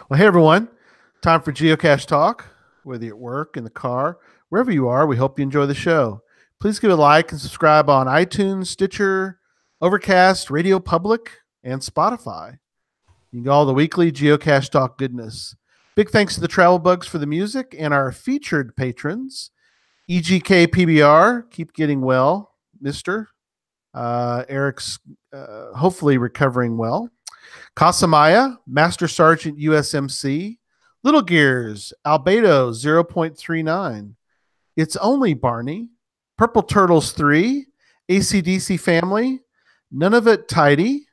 Well, hey everyone, time for Geocache Talk. Whether you're at work, in the car, wherever you are, we hope you enjoy the show. Please give it a like and subscribe on iTunes, Stitcher, Overcast, Radio Public, and Spotify. You can get all the weekly Geocache Talk goodness. Big thanks to the Travel Bugs for the music and our featured patrons, EGK PBR, keep getting well, Mister. Eric's hopefully recovering well. Casamaya, Master Sergeant USMC, Little Gears, Albedo 0.39, It's Only Barney, Purple Turtles 3, ACDC Family, None of It Tidy,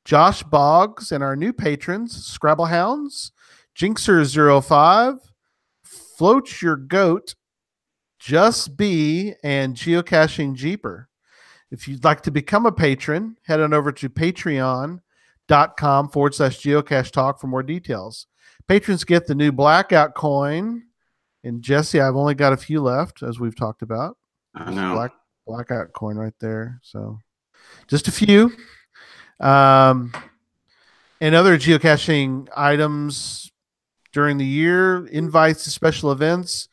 Josh Boggs, and our new patrons, Scrabble Hounds, Jinxer05, Float Your Goat, Just Be, and Geocaching Jeeper. If you'd like to become a patron, head on over to patreon.com/geocache talk for more details. Patrons get the new blackout coin. And Jesse, I've only got a few left, as we've talked about. I know. Blackout coin right there. So just a few. And other geocaching items during the year, invites to special events.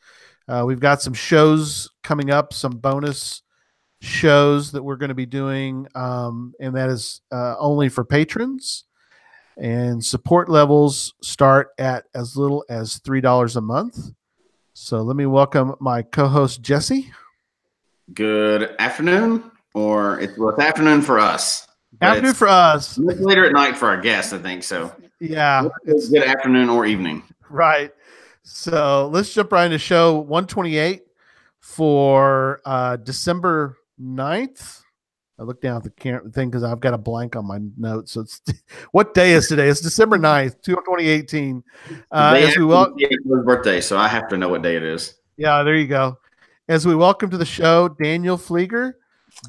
We've got some shows coming up, some bonus shows that we're going to be doing, and that is only for patrons. And support levels start at as little as $3 a month. So let me welcome my co-host Jesse. Good afternoon, or it's afternoon for us. Afternoon for us. It's later at night for our guests, I think so. Yeah, it's good afternoon or evening. Right. So let's jump right into show 128 for December 9th. I look down at the thing because I've got a blank on my notes. So it's what day is today? It's December 9th, 2018. As we welcome his birthday, so I have to know what day it is. Yeah, there you go. As we welcome to the show, Daniel Pflieger.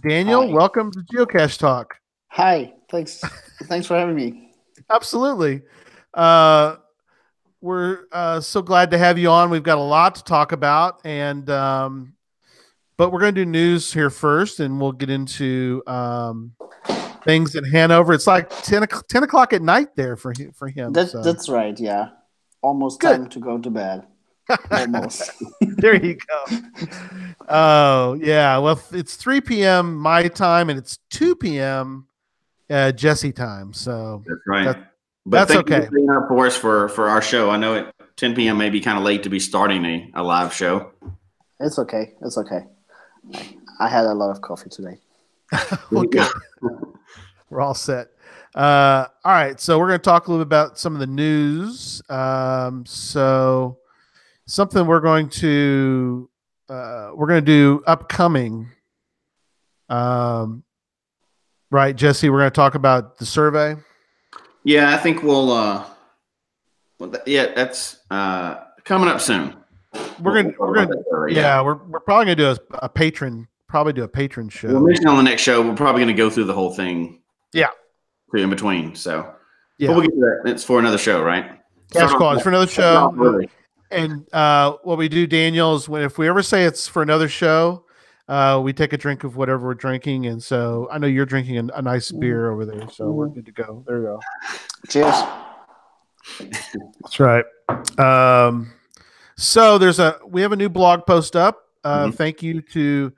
Daniel, hi. Welcome to Geocache Talk. Hi, thanks for having me. Absolutely. We're so glad to have you on. We've got a lot to talk about, and but we're going to do news here first, and we'll get into things in Hanover. It's like 10 o'clock at night there for him. That's right, yeah. Almost good. Time to go to bed. Almost. There you go. Oh, yeah. Well, it's 3 p.m. my time, and it's 2 p.m. Jesse time. So that's right. That's okay. Thank you for us for our show. I know at 10 p.m. may be kind of late to be starting a live show. It's okay. It's okay. I had a lot of coffee today. Okay. We're all set. All right. So we're going to talk a little bit about some of the news. So something we're going to do upcoming. Right, Jesse, we're going to talk about the survey. Yeah, I think we'll that's coming up soon. We're probably gonna do a patron show. We'll mention on the next show. We're probably gonna go through the whole thing. Yeah, in between. So yeah, but we'll get to that. It's for another show, right? Cash call. It's for another show. And what we do, Daniel, is if we ever say it's for another show, we take a drink of whatever we're drinking. And so I know you're drinking a nice beer over there, so we're good to go. There you go. Cheers. That's right. So we have a new blog post up. Thank you to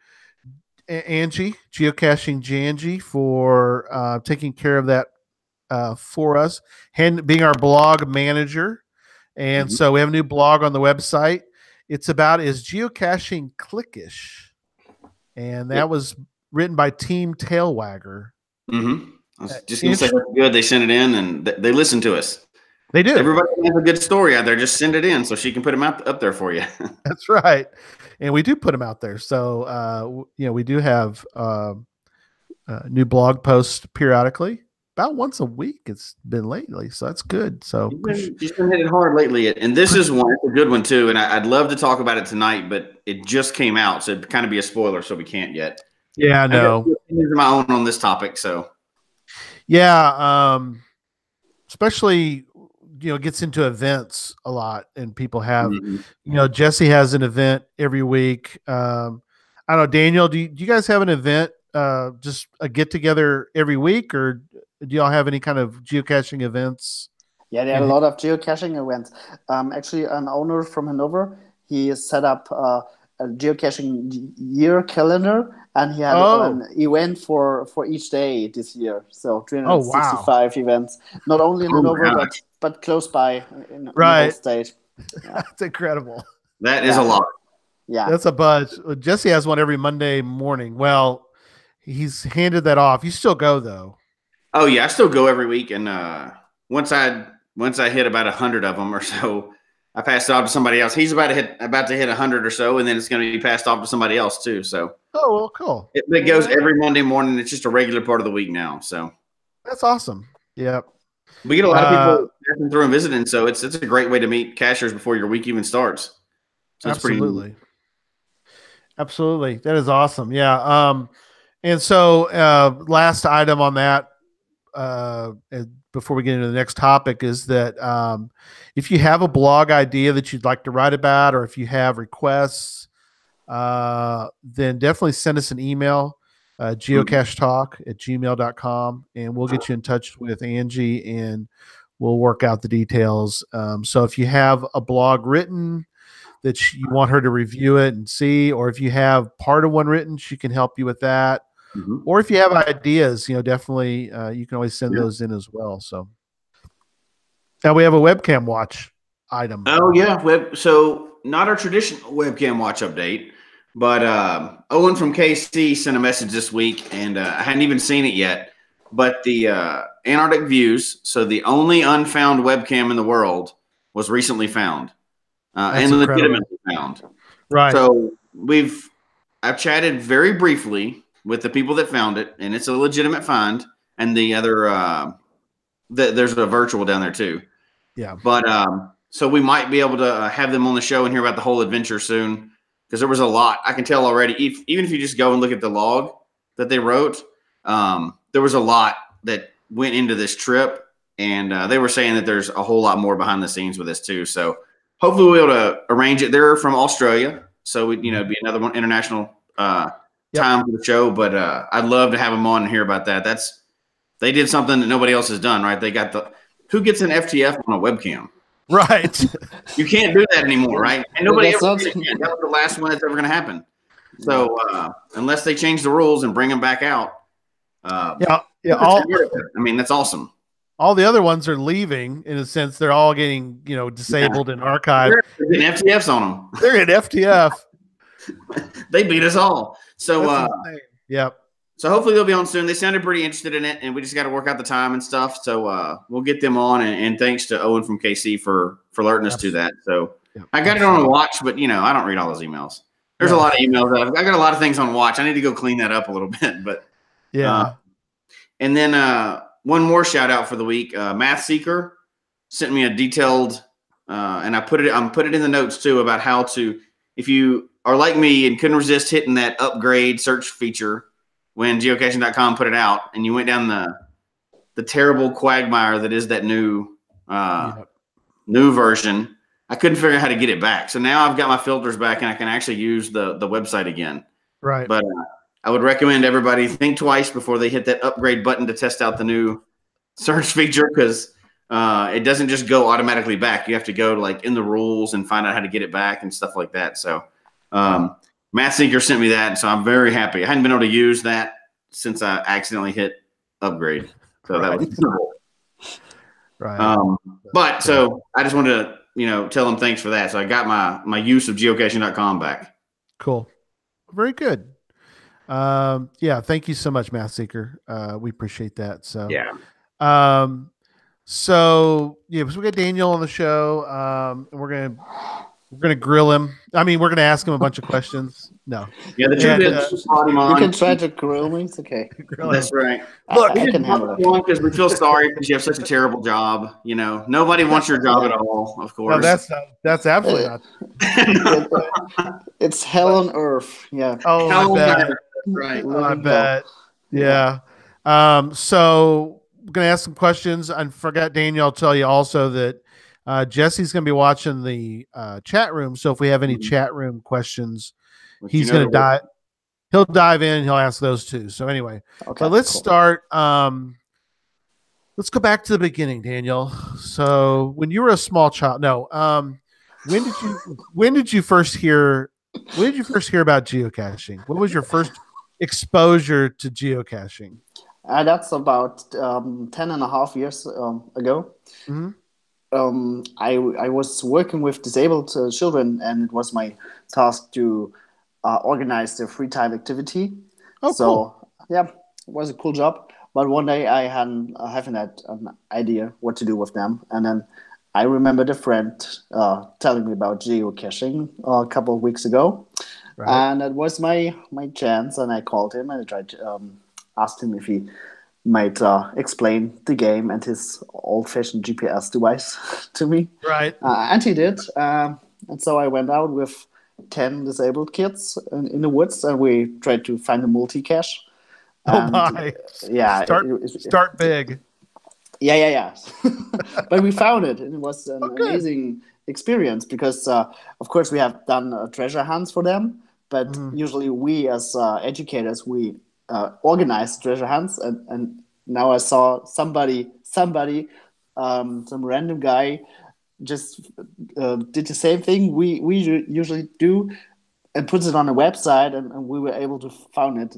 Angie, Geocaching Janji, for taking care of that for us, and being our blog manager. And so we have a new blog on the website. It's about Is Geocaching Clickish? And that was written by Team Tailwagger. I was just going to say that's good. They sent it in and they listen to us. They do. Everybody has a good story out there. Just send it in so she can put them up there for you. That's right. And we do put them out there. So, we do have new blog posts periodically. About once a week it's been lately. So that's good. So she's been hitting hard lately. And this is one, it's a good one too. And I'd love to talk about it tonight, but it just came out. So it'd kind of be a spoiler. So we can't yet. Yeah, I know. I'm my own on this topic. So yeah. Especially, gets into events a lot, and people have, Jesse has an event every week. I don't know, Daniel, do you guys have an event, just a get together every week, or do y'all have any kind of geocaching events? Yeah, there are a lot of geocaching events. Actually, an owner from Hanover, he set up a geocaching year calendar, and he had an event for each day this year. So wow. 365 events, not only in Hanover, but close by in the whole state. Yeah. That's incredible. That is a lot. Yeah, that's a bunch. Jesse has one every Monday morning. Well, he's handed that off. You still go though? Oh yeah, I still go every week, and once I hit about 100 of them or so, I pass it off to somebody else. He's about to hit 100 or so, and then it's going to be passed off to somebody else too. So well, cool. It goes every Monday morning. It's just a regular part of the week now. So that's awesome. Yep. We get a lot of people passing through and visiting, so it's a great way to meet cachers before your week even starts. So absolutely. Absolutely. That is awesome. Yeah. And so last item on that, before we get into the next topic, is that if you have a blog idea that you'd like to write about, or if you have requests, then definitely send us an email, geocachetalk@gmail.com, and we'll get you in touch with Angie and we'll work out the details. So if you have a blog written that you want her to review it and see, or if you have part of one written, she can help you with that. Mm-hmm. Or if you have ideas, definitely you can always send those in as well. So now we have a webcam watch item. Oh yeah. So not our traditional webcam watch update, but Owen from KC sent a message this week, and I hadn't even seen it yet, but the Antarctic views. So the only unfound webcam in the world was recently found. And legitimately found. Right. So I've chatted very briefly with the people that found it, and it's a legitimate find. And the other, there's a virtual down there too. Yeah. But so we might be able to have them on the show and hear about the whole adventure soon, because there was a lot. I can tell already. Even if you just go and look at the log that they wrote, there was a lot that went into this trip, and they were saying that there's a whole lot more behind the scenes with this too. So hopefully we'll be able to arrange it. They're from Australia, so it'd be another one international time for the show. But I'd love to have them on and hear about that. They did something that nobody else has done, right? They got who gets an FTF on a webcam? Right. You can't do that anymore, right? And nobody ever did. That was the last one that's ever going to happen. So unless they change the rules and bring them back out, that's awesome. All the other ones are leaving, in a sense. They're all getting, disabled and archived. They're getting FTFs on them. They're getting FTF. They beat us all. So, yep. So hopefully they'll be on soon. They sounded pretty interested in it, and we just got to work out the time and stuff. So we'll get them on, and thanks to Owen from KC for alerting us to that. So I got it on watch, but I don't read all those emails. There's a lot of emails. I got a lot of things on watch. I need to go clean that up a little bit, but and then one more shout out for the week. Math Seeker sent me a detailed, and I'm put it in the notes too, about how to, if you are like me and couldn't resist hitting that upgrade search feature when geocaching.com put it out, and you went down the terrible quagmire that is that new version. I couldn't figure out how to get it back. So now I've got my filters back, and I can actually use the website again. Right. But I would recommend everybody think twice before they hit that upgrade button to test out the new search feature, because it doesn't just go automatically back. You have to go to in the rules and find out how to get it back and stuff like that. So Matt Seeker sent me that, so I'm very happy. I hadn't been able to use that since I accidentally hit upgrade. So that was cool. Right. But so I just wanted to tell them thanks for that. So I got my use of geocaching.com back. Cool. Very good. Thank you so much, Math Seeker. We appreciate that. So so we got Daniel on the show. And we're gonna grill him. I mean, we're gonna ask him a bunch of questions. No. Yeah, the truth is, you can try to grill me. It's okay. That's right. Look, I can handle it because we feel sorry because you have such a terrible job. Nobody wants your job at all. Of course. No, that's absolutely not. It's hell on earth. Yeah. Oh, hell I bet. Right. Oh, I bet. Yeah. So we're gonna ask some questions. I forgot, Daniel. I'll tell you also that Jesse's going to be watching the chat room. So if we have any chat room questions, he's going to dive. He'll dive in and he'll ask those too. So anyway, but let's start. let's go back to the beginning, Daniel. So when you were a small child, no, when did you first hear about geocaching? What was your first exposure to geocaching? That's about 10 and a half years ago. Mm-hmm. I was working with disabled children, and it was my task to organize their free time activity. Oh, So cool. yeah, it was a cool job. But one day I haven't had an idea what to do with them, and then I remembered a friend telling me about geocaching a couple of weeks ago, Right. and that was my chance. And I called him and I tried to asked him if he might explain the game and his old-fashioned GPS device to me, Right. and he did. And so I went out with 10 disabled kids in the woods, and we tried to find a multi-cache. Oh And my. yeah, Start big. yeah. But we found it, and it was an Oh, good. amazing experience because, of course, we have done treasure hunts for them. But Mhm. usually, we as educators, we organize treasure hunts, and now I saw some random guy just did the same thing we usually do and puts it on a website, and we were able to found it.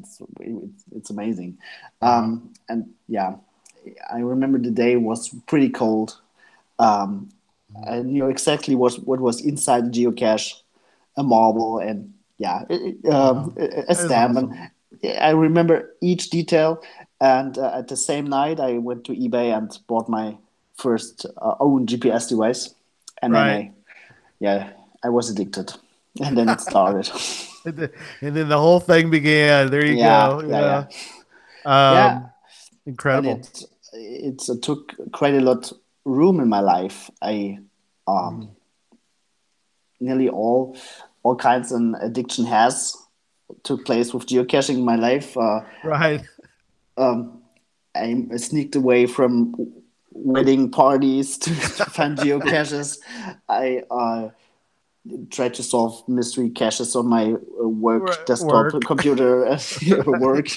It's amazing. Wow. And yeah, I remember the day was pretty cold. um, I knew exactly what was inside the geocache, a marble, and yeah, Wow. a That is stamp, awesome. and I remember each detail. And at the same night, I went to eBay and bought my first own GPS device, and then Right. I was addicted, and then it started. And then the whole thing began. There you Yeah, go. yeah. Yeah. Yeah, and Incredible. it took quite a lot room in my life. I um, Mhm. nearly all kinds of addiction has took place with geocaching in my life. Right. Um, I sneaked away from wedding parties to find geocaches. I tried to solve mystery caches on my work desktop Work. computer at work.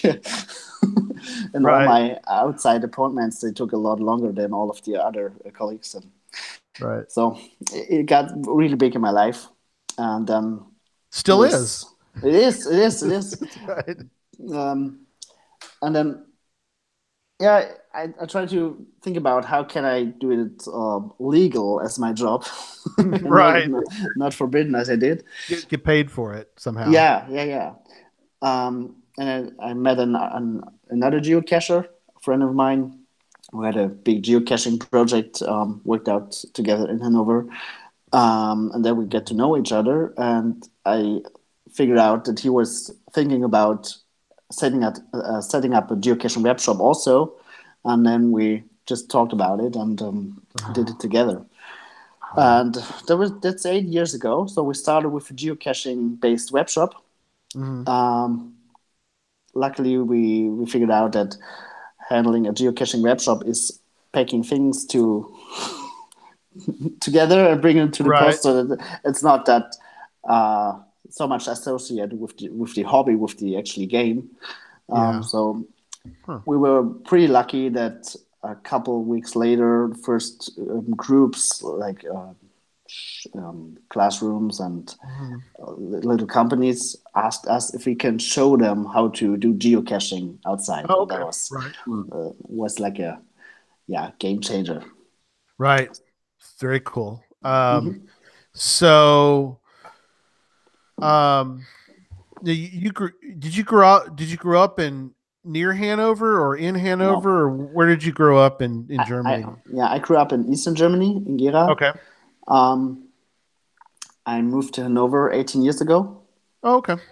And all Right. my outside appointments, they took a lot longer than all of the other colleagues. And Right. so it got really big in my life. And Still is. this, it is. Right. Um, and then yeah, I try to think about how can I do it legal as my job, and Right. not forbidden as I did. Get paid for it somehow. Yeah. And I met another geocacher, a friend of mine, who had a big geocaching project, worked out together in Hanover. And then we get to know each other, and I figured out that he was thinking about setting up a geocaching web shop also, and then we just talked about it and did it together. Wow. And that's 8 years ago. So we started with a geocaching based web shop. Mhm. Um, Luckily, we figured out that handling a geocaching web shop is packing things to together and bringing them to the Right. post, so that it's not that uh, so much associated with the hobby, with the actually game. Yeah. So Huh. we were pretty lucky that a couple of weeks later, first groups like classrooms and Mhm. little companies asked us if we can show them how to do geocaching outside, Oh, and that okay. Right. was like a game changer. Right. Very cool. Hmm. So um you did you grow up in near Hanover or in No, Hanover, or where did you grow up in I Germany? I grew up in Eastern Germany in Gera. Okay. Um, I moved to Hanover 18 years ago. Oh, okay. Very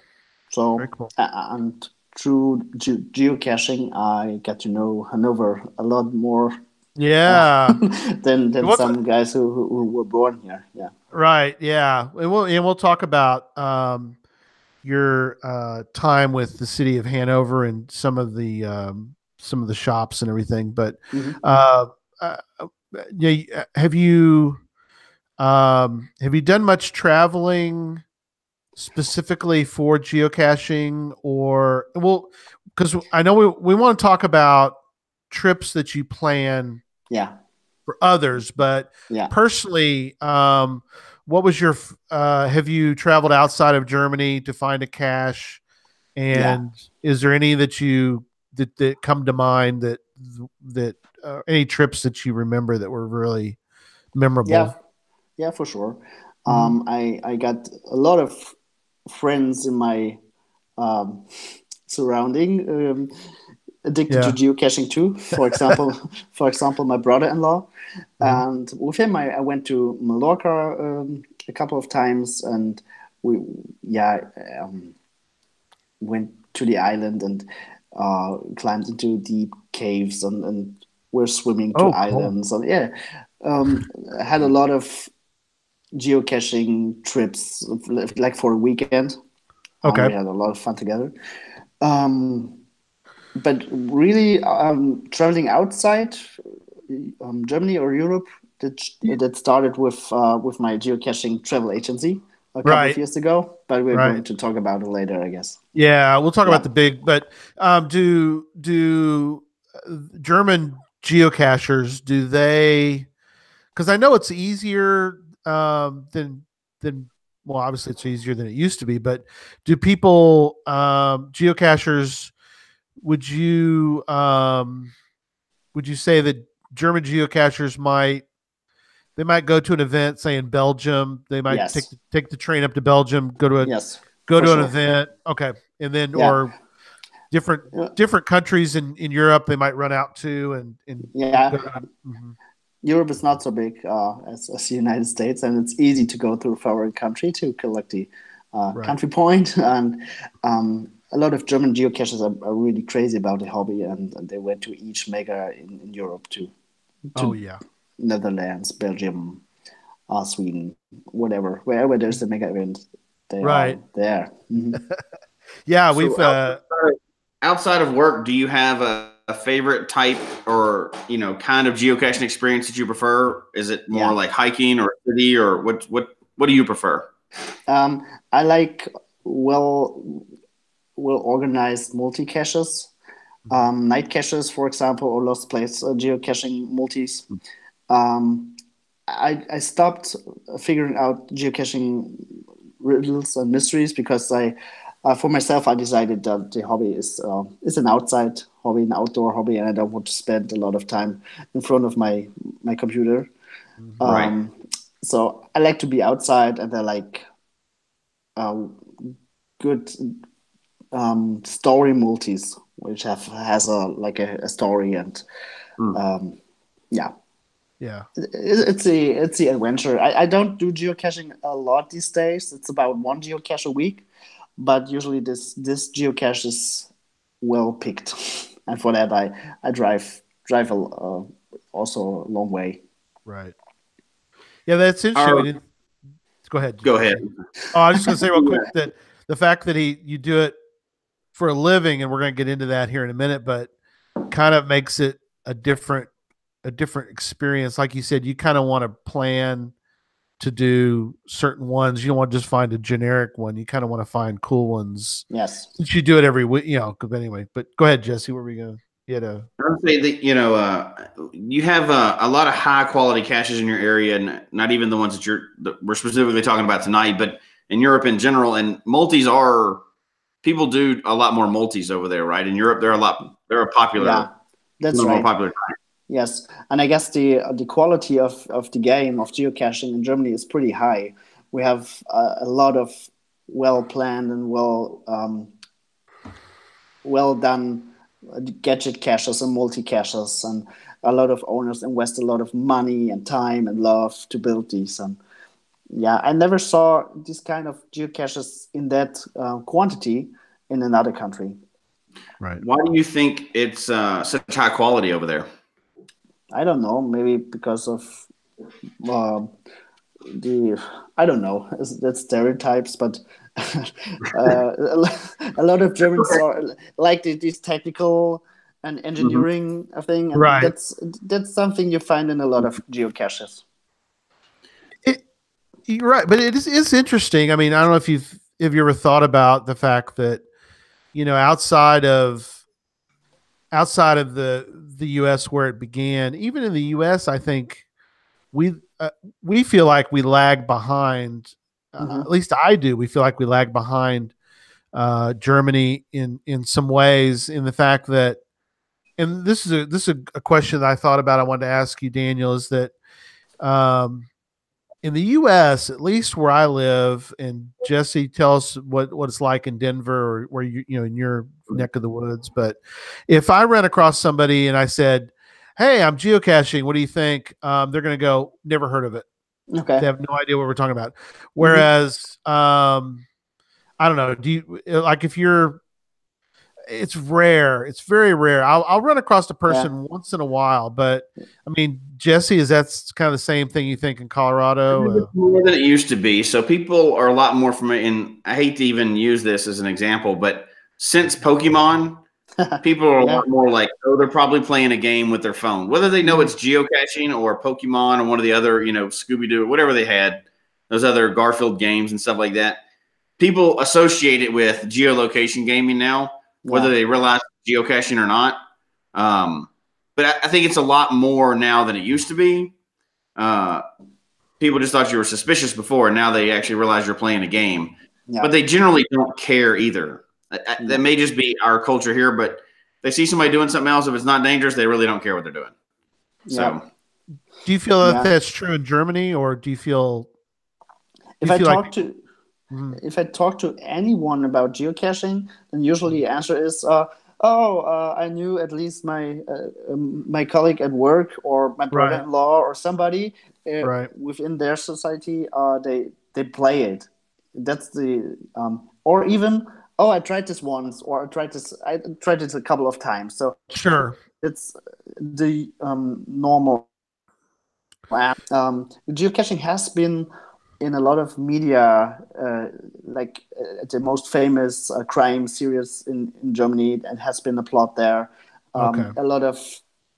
So cool. and through geocaching, I get to know Hanover a lot more Yeah. than What's some guys who were born here. Yeah. right? Yeah, and we'll talk about your time with the city of Hanover and some of the shops and everything. But Hmm. uh, uh, yeah, have you done much traveling specifically for geocaching, or well, because I know we want to talk about trips that you plan Yeah. for others, but personally, what was your, have you traveled outside of Germany to find a cache? And is there any that that come to mind that any trips that you remember that were really memorable? Yeah, for sure. I got a lot of friends in my surrounding addicted to geocaching too. For example, my brother-in-law, and with him, I went to Mallorca a couple of times, and we went to the island and climbed into deep caves and we're swimming to islands. And had a lot of geocaching trips, like for a weekend. Okay. We had a lot of fun together. But really, traveling outside Germany or Europe, that started with my geocaching travel agency a couple of years ago. But we're going to talk about it later, I guess. Yeah, we'll talk about the big. But do German geocachers, do they? Because I know it's easier than well, obviously it's easier than it used to be. But do people geocachers? Would you say that German geocachers might go to an event, say in Belgium? They might take the train up to Belgium, go to an event, okay, and then or different countries in Europe they might run out to and Europe is not so big as the United States, and it's easy to go through a foreign country to collect the country point. And a lot of German geocachers are really crazy about the hobby, and they went to each mega in Europe to Netherlands, Belgium, Sweden, whatever, wherever there's a mega event, they are there. Yeah, so we've outside of work, do you have a favorite type or kind of geocaching experience that you prefer? Is it more like hiking or city, or what do you prefer? I like well organized multi caches, night caches, for example, or lost place geocaching multis. I stopped figuring out geocaching riddles and mysteries because for myself, I decided that the hobby is an outside hobby, an outdoor hobby, and I don't want to spend a lot of time in front of my computer. So I like to be outside, and I like good story multis, which has a story and it's the adventure. I don't do geocaching a lot these days. It's about one geocache a week, but usually this geocache is well picked, and for that I drive also a long way. Right. Yeah, that's interesting. Go ahead. Go ahead. Oh, I was just going to say real quick that the fact that you do it for a living, and we're going to get into that here in a minute, but kind of makes it a different experience. Like you said, you kind of want to plan to do certain ones. You don't want to just find a generic one. You kind of want to find cool ones. Yes. Since you do it every week, anyway, but go ahead, Jesse. What were we going to get? I would say that, you have a lot of high quality caches in your area, and not even the ones that we're specifically talking about tonight, but in Europe in general. And multis people do a lot more multis over there, right? In Europe, they're a popular. Yeah, that's right. More popular. Yes, and I guess the quality of the game of geocaching in Germany is pretty high. We have a lot of well planned and well done gadget caches and multi caches, and a lot of owners invest a lot of money and time and love to build these. And I never saw this kind of geocaches in that quantity in another country. Right. Why do you think it's such high quality over there? I don't know. Maybe because of I don't know. That's stereotypes, but a lot of Germans are like these technical and engineering thing. And right. That's something you find in a lot of geocaches. You're right, but it's interesting. I mean, I don't know if you ever thought about the fact that outside of outside of the U.S. where it began. Even in the U.S., I think we feel like we lag behind. At least I do. We feel like we lag behind Germany in some ways, in the fact that, and this is a question that I thought about. I wanted to ask you, Daniel, is that in the U.S., at least where I live, and Jesse, tell us what it's like in Denver, or where you know, in your neck of the woods. But if I ran across somebody and I said, "Hey, I'm geocaching. What do you think?" They're going to go, "Never heard of it." Okay. They have no idea what we're talking about. Whereas, I don't know. Do you like if you're? It's rare. It's very rare. I'll run across a person once in a while, but I mean, Jesse, is that kind of the same thing you think in Colorado? More than it used to be. So people are a lot more familiar. And I hate to even use this as an example, but since Pokemon, people are a lot more like, oh, they're probably playing a game with their phone, whether they know it's geocaching or Pokemon or one of the other, you know, Scooby Doo, whatever they had, those other Garfield games and stuff like that. People associate it with geolocation gaming now, whether they realize geocaching or not. But I think it's a lot more now than it used to be. People just thought you were suspicious before, and now they actually realize you're playing a game. But they generally don't care either. That may just be our culture here, but they see somebody doing something else. If it's not dangerous, they really don't care what they're doing. So, do you feel that that's true in Germany, or do you feel? If I talk to anyone about geocaching, then usually the answer is, I knew at least my colleague at work or my brother-in-law or somebody within their society. They play it. That's the or even I tried this once, or I tried this a couple of times. So sure, it's the normal. Geocaching has been in a lot of media, like the most famous crime series in Germany, and has been a plot there. A lot of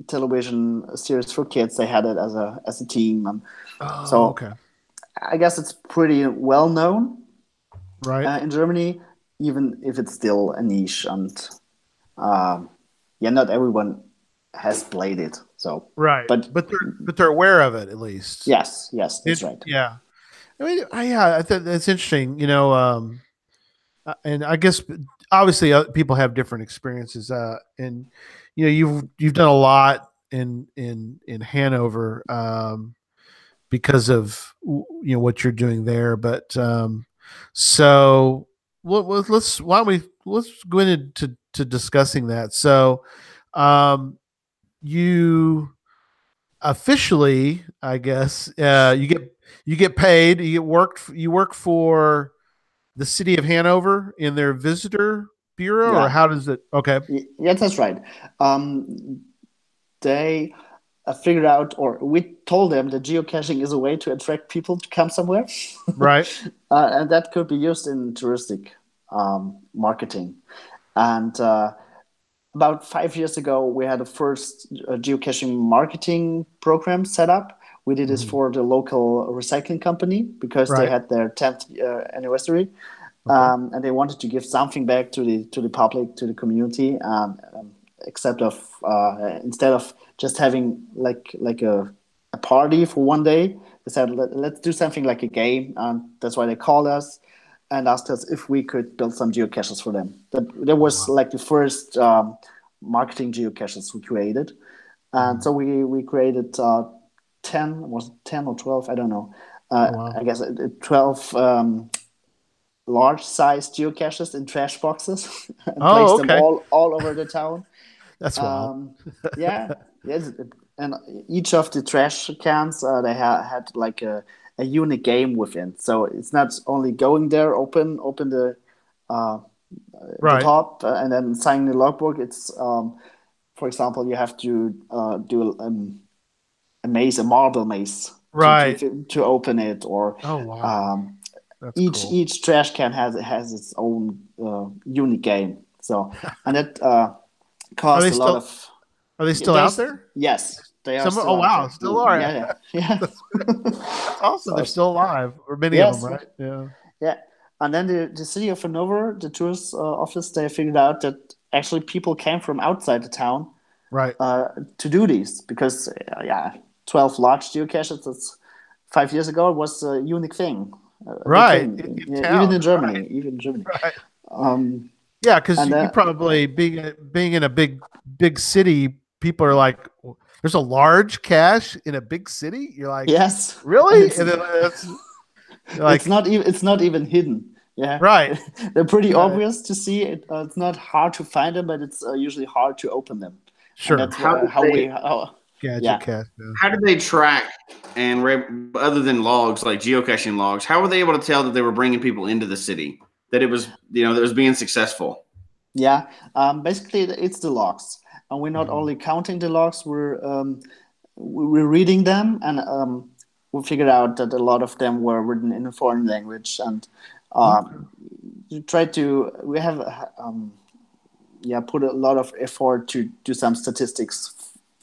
television series for kids, they had it as a team. I guess it's pretty well known in Germany, even if it's still a niche, and not everyone has played it. So but they're aware of it, at least. Yes, that's right. Yeah. I mean, I think that's interesting, you know, and I guess obviously people have different experiences, and you know, you've done a lot in Hanover, because of, you know, what you're doing there. But so let's go into discussing that. So, you officially, I guess, you get paid. You work for the city of Hanover in their visitor bureau, or how does it? Okay. Yes, that's right. They figured out, or we told them that geocaching is a way to attract people to come somewhere. Right. And that could be used in touristic marketing. And about 5 years ago, we had the first geocaching marketing program set up. We did this for the local recycling company because they had their 10th anniversary, and they wanted to give something back to the public, to the community, except of instead of just having like a party for one day. They said, let's do something like a game, and that's why they called us and asked us if we could build some geocaches for them. That was like the first marketing geocaches we created. And so we created 10 or 12, I don't know. I guess 12 large-sized geocaches in trash boxes and placed them all over the town. That's wild. Yes. And each of the trash cans, they had like a unique game within. So it's not only going there, open the top, and then sign the logbook. It's, for example, you have to do a maze, a marble maze, to open it. Or each trash can has its own unique game. So, and that costs a lot of. Are they still out there? Yes, they are. Still out there. Still are. Yeah. That's awesome. They're still alive, or many of them, right? Yeah. And then the city of Hanover, the tourist office, they figured out that actually people came from outside the town Right. to do these because 12 large geocaches. That's 5 years ago. It was a unique thing, a big Right. thing, In even town. in Germany. Right. Even in Germany. Right. Um, Yeah, because and you probably being in a big city, people are like, "There's a large cache in a big city." You're like, yes, and "Really?" And then that's like, it's not even hidden. Yeah, right, they're pretty right, obvious to see. It's not hard to find them, but it's usually hard to open them, and sure, that's How did how they we. gadget Yeah. cache. Yeah. how did they track other than logs like geocaching logs? How were they able to tell that they were bringing people into the city? That it was that it was being successful. Yeah, basically it's the logs, and we're not Mhm. only counting the logs. We're reading them, and we figured out that a lot of them were written in a foreign language, and Okay. we have put a lot of effort to do some statistics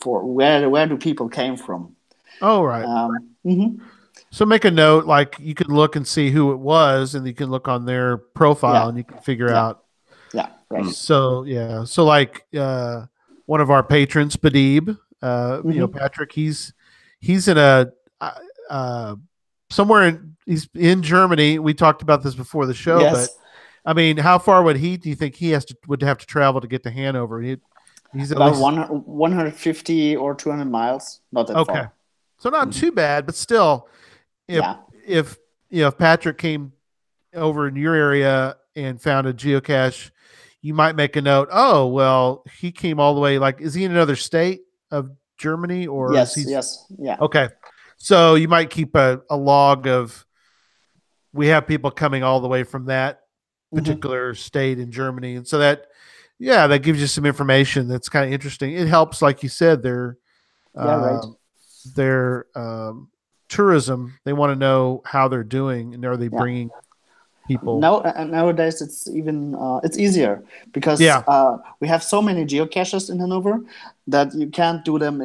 for where do people came from. Oh, right. Mhm. So make a note, like you can look and see who it was, and you can look on their profile, Yeah, and you can figure yeah, out. yeah, right. So yeah, so like one of our patrons, Badib, Hmm. Patrick, he's in a uh, somewhere he's in Germany. We talked about this before the show, but Yes, I mean, how far do you think he would have to travel to get to Hanover? He's at about least 150 or 200 miles, not that okay, far. so not Hmm. too bad, but still, if Yeah. if if Patrick came over in your area and found a geocache, you might make a note. Oh, well, he came all the way. Like, is he in another state of Germany or is Yes. he Yes. Yeah. okay? So you might keep a log of we have people coming all the way from that Hmm. particular state in Germany, and so that gives you some information that's kind of interesting. It helps, like you said, Yeah. Right. uh, their tourism. They want to know how they're doing and are they Yeah. bringing people. Now nowadays it's even it's easier because Yeah, we have so many geocaches in Hanover that you can't do them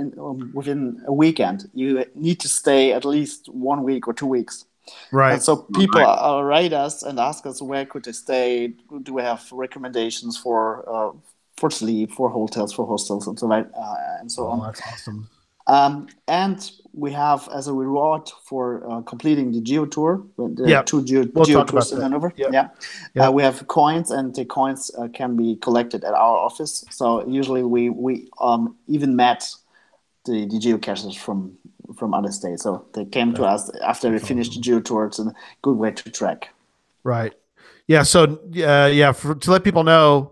within a weekend. You need to stay at least 1 week or 2 weeks. And right. so people Right. write us and ask us where could they stay? Do we have recommendations for sleep, for hotels, for hostels, and so Oh, on. that's awesome. And we have as a reward for completing the geo tour, the Yep. two We'll geo talk tours about in that. Hanover. Yep. Yeah, Yep. we have coins, and the coins can be collected at our office. So usually we even met the geocachers from other states. So they came to us after they That's finished the awesome. geo tour. It's a good way to track. Right. Yeah. So to let people know,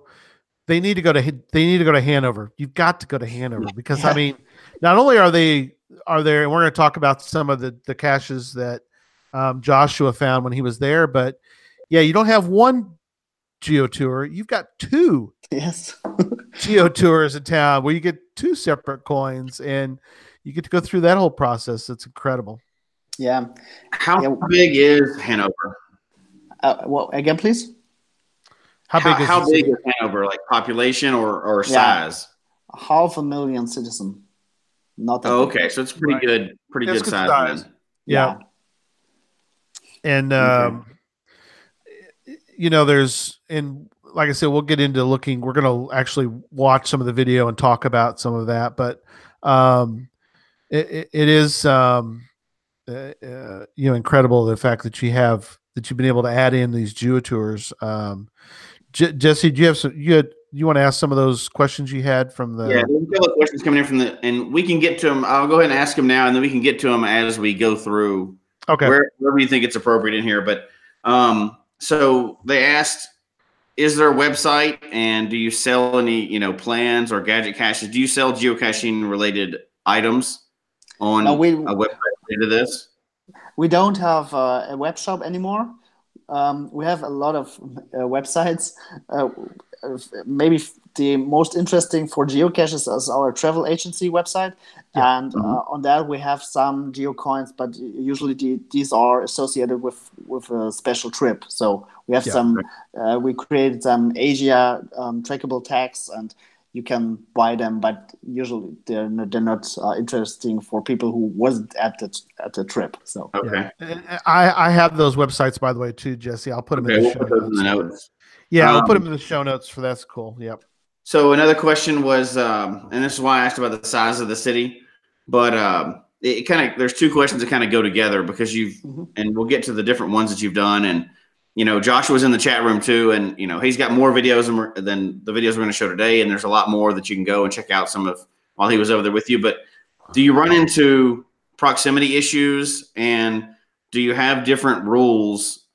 they need to go to Hanover. You've got to go to Hanover because I Yeah. mean, not only are there, and we're going to talk about some of the caches that Joshua found when he was there, but yeah, you don't have one geo tour. You've got two Yes. geo tours in town where you get two separate coins and you get to go through that whole process. It's incredible. Yeah. How Yeah. big is Hanover? Well, again, please. How big is the How big city? is Hanover? Like population or Yeah, size? 500,000 citizens. Not that Oh, big. okay. So it's Right. pretty It's good good size size. then. Yeah. Yeah. And Okay. there's and like I said, we'll get into looking. We're going to actually watch some of the video and talk about some of that, but um, it is incredible the fact that you've been able to add in these geo tours. Jesse, do you have you want to ask some of those questions you had from Yeah, the? there's a couple of questions coming in and we can get to them. I'll go ahead and ask them now, and then we can get to them as we go through Okay. wherever you think it's appropriate in here. But so they asked, is there a website, and do you sell any plans or gadget caches? Do you sell geocaching related items Now on we a website related to this? we don't have a web shop anymore. We have a lot of websites. Uh, Maybe the most interesting for geocaches is our travel agency website, Yeah. and on that we have some geocoins, but usually these are associated with a special trip. So we have Yeah. some. We created some Asia trackable tags, and you can buy them, but usually they're not interesting for people who wasn't at the trip. So Okay. Yeah. I have those websites, by the way, too, Jesse. I'll put them in Okay, the we'll show put those in the notes. notes. Yeah, we'll put Um, them in the show notes for that's cool. Yep. So another question was, and this is why I asked about the size of the city, but it kind of, there's two questions that kind of go together because and we'll get to the different ones that you've done. And, Joshua's in the chat room too. And, he's got more videos than the videos we're going to show today. And there's a lot more that you can go and check out some of while he was over there with you. But do you run into proximity issues, and do you have different rules?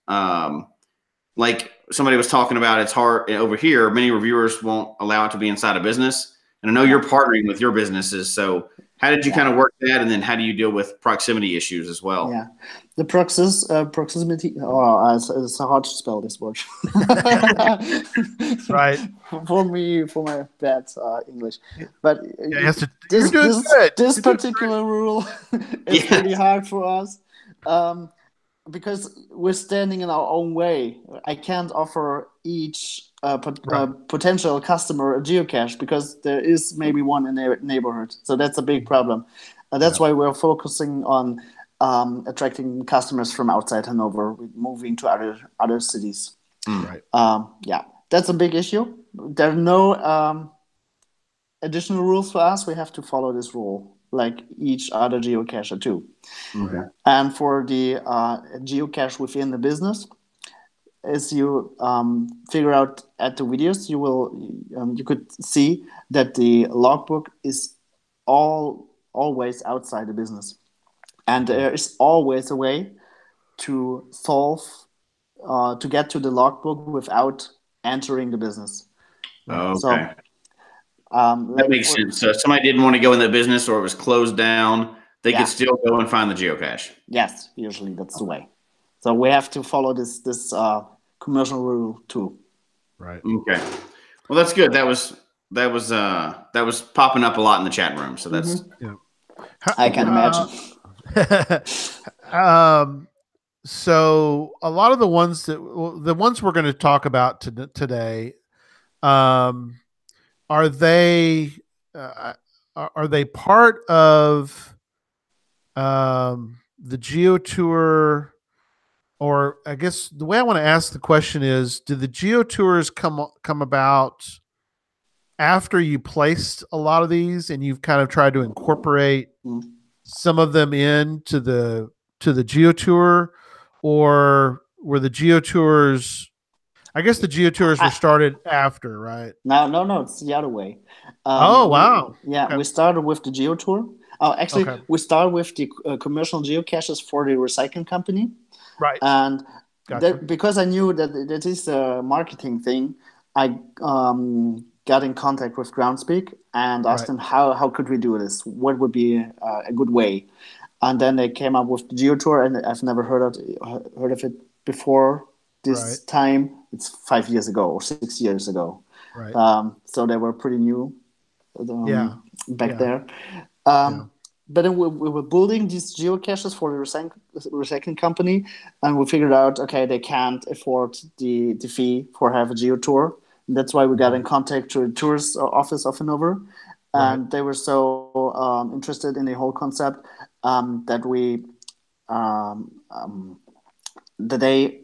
Like somebody was talking about, it's hard over here. Many reviewers won't allow it to be inside a business. And I know you're partnering with your businesses. So how did you kind of work that? And then how do you deal with proximity issues as well? Yeah, the proximity. Oh, it's hard to spell this word. Right. For my bad English. But this particular rule is pretty hard for us. Because we're standing in our own way. I can't offer each potential customer a geocache because there is maybe one in their neighborhood. So that's a big problem. That's why we're focusing on attracting customers from outside Hanover, moving to other cities. Right. That's a big issue. There are no additional rules for us. We have to follow this rule, like each other geocacher too. Okay. And for the geocache within the business, as you figure out at the videos, you could see that the logbook is always outside the business, and there is always a way to to get to the logbook without entering the business. Okay. So, that makes sense. So if somebody didn't want to go in the business or it was closed down, they could still go and find the geocache. Yes, usually that's the way. So we have to follow this commercial rule too. Right. Okay. Well, that's good. That was popping up a lot in the chat room. So that's I can imagine. So a lot of the ones we're going to talk about today, are they part of the GeoTour? Or I guess the way I want to ask the question is, do the GeoTours come about after you placed a lot of these and you've kind of tried to incorporate some of them into the GeoTour, or were the GeoTours? I guess the GeoTours were started after, right? No, it's the other way. Oh, wow. We started with the GeoTour. We started with the commercial geocaches for the recycling company. Right. And because I knew that is a marketing thing, I got in contact with Groundspeak and asked them how could we do this? What would be a good way? And then they came up with the GeoTour, and I've never heard of it before this time. It's 5 years ago or 6 years ago. Right. So they were pretty new back there. But then we were building these geocaches for the recycling company, and we figured out, okay, they can't afford the fee for have a GeoTour. And that's why we got in contact to the tourist office of Hanover, and they were so interested in the whole concept that they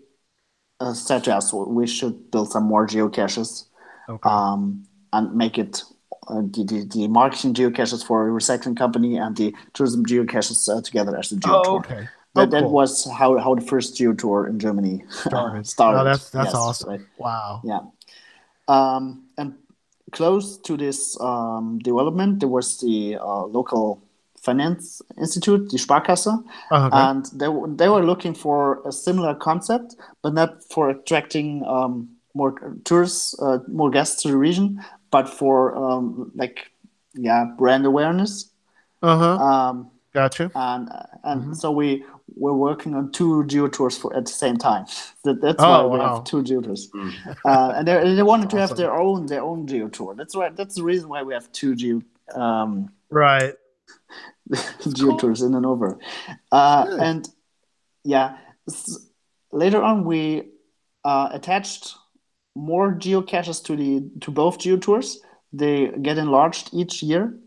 said to us we should build some more geocaches and make it the marketing geocaches for a recycling company and the tourism geocaches together as the GeoTour. Oh, okay. That was how the first GeoTour in Germany started. Oh, that's awesome. Right? Wow. Yeah. And close to this development, there was the local finance institute, the Sparkasse, and they were looking for a similar concept, but not for attracting more tourists, more guests to the region, but for brand awareness. Gotcha. And so we were working on 2 GeoTours at the same time. That's why we have 2 GeoTours. And they wanted to have their own GeoTour. That's right. That's the reason why we have 2 GeoTours in Hanover. And later on we attached more geocaches to both GeoTours. They get enlarged each year.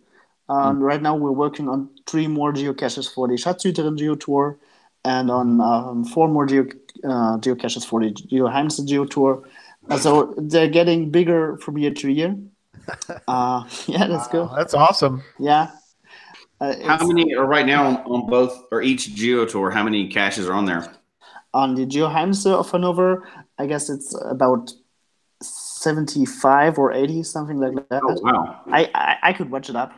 Right now we're working on 3 more geocaches for the Schatzhüterin GeoTour and on 4 more geocaches for the Geoheimse GeoTour. So they're getting bigger from year to year. Yeah, that's good. That's awesome. Yeah. How many are right now on both or each Geo tour? How many caches are on there? On the Geoheimse of Hanover, I guess it's about 75 or 80, something like that. Oh wow! I could watch it up.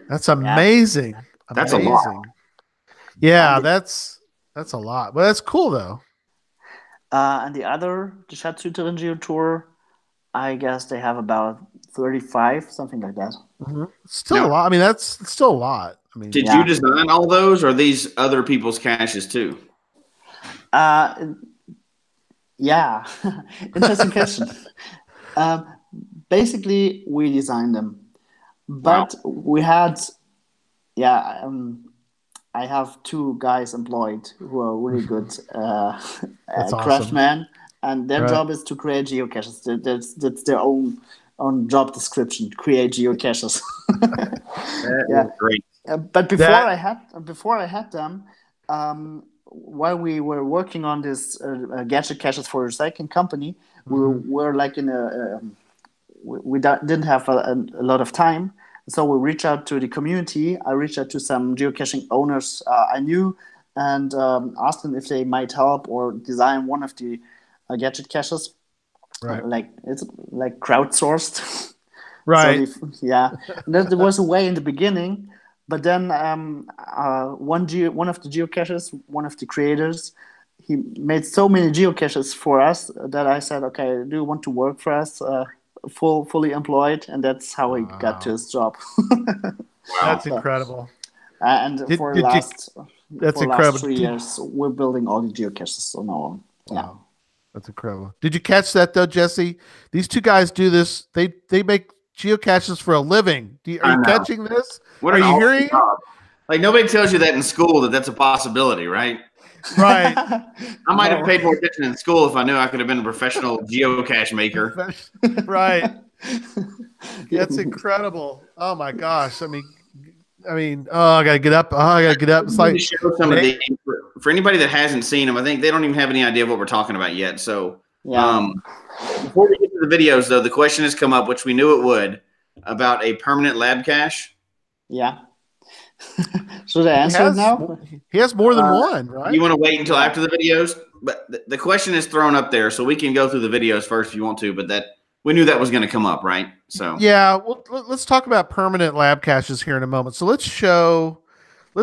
That's amazing. That's a lot. Amazing. Yeah, that's a lot. Well, that's cool though. And the Schatzhüterin Geo Tour, I guess they have about 35, something like that. Mm-hmm. Still a lot. I mean, that's still a lot. I mean, did you design all those, or are these other people's caches too? Yeah, interesting question. Basically, we designed them, but we had, I have 2 guys employed who are really good craftsmen, and their job is to create geocaches. That's their own job description: create geocaches. That is great. But before I had them, while we were working on this gadget caches for a recycling company, we were like in we didn't have a lot of time. So we reached out to the community. I reached out to some geocaching owners I knew and asked them if they might help or design one of the gadget caches. Right. It's like crowdsourced. Right. So there was a way in the beginning, but then one of the geocaches, one of the creators, he made so many geocaches for us that I said, okay, do you want to work for us? Fully employed, and that's how he got to his job. That's incredible. And for the last 3 incredible. years, we're building all the geocaches on our own. Wow. That's incredible. Did you catch that though, Jesse? These 2 guys do this. They make geocaches for a living. Are you catching this? What are you hearing? Like nobody tells you that in school that's a possibility, right? Right. I might have paid more attention in school if I knew I could have been a professional geocache maker. Right. That's incredible. Oh my gosh. I mean, I gotta get up. It's like show some of the, for anybody that hasn't seen them. I think they don't even have any idea what we're talking about yet. So, before we get to the videos, though, the question has come up, which we knew it would, about a permanent lab cache. Yeah. Should I answer it now? He has more than one, right? You want to wait until after the videos? But the question is thrown up there, so we can go through the videos first if you want to. But we knew that was going to come up, right? So yeah, well, let's talk about permanent lab caches here in a moment. So let's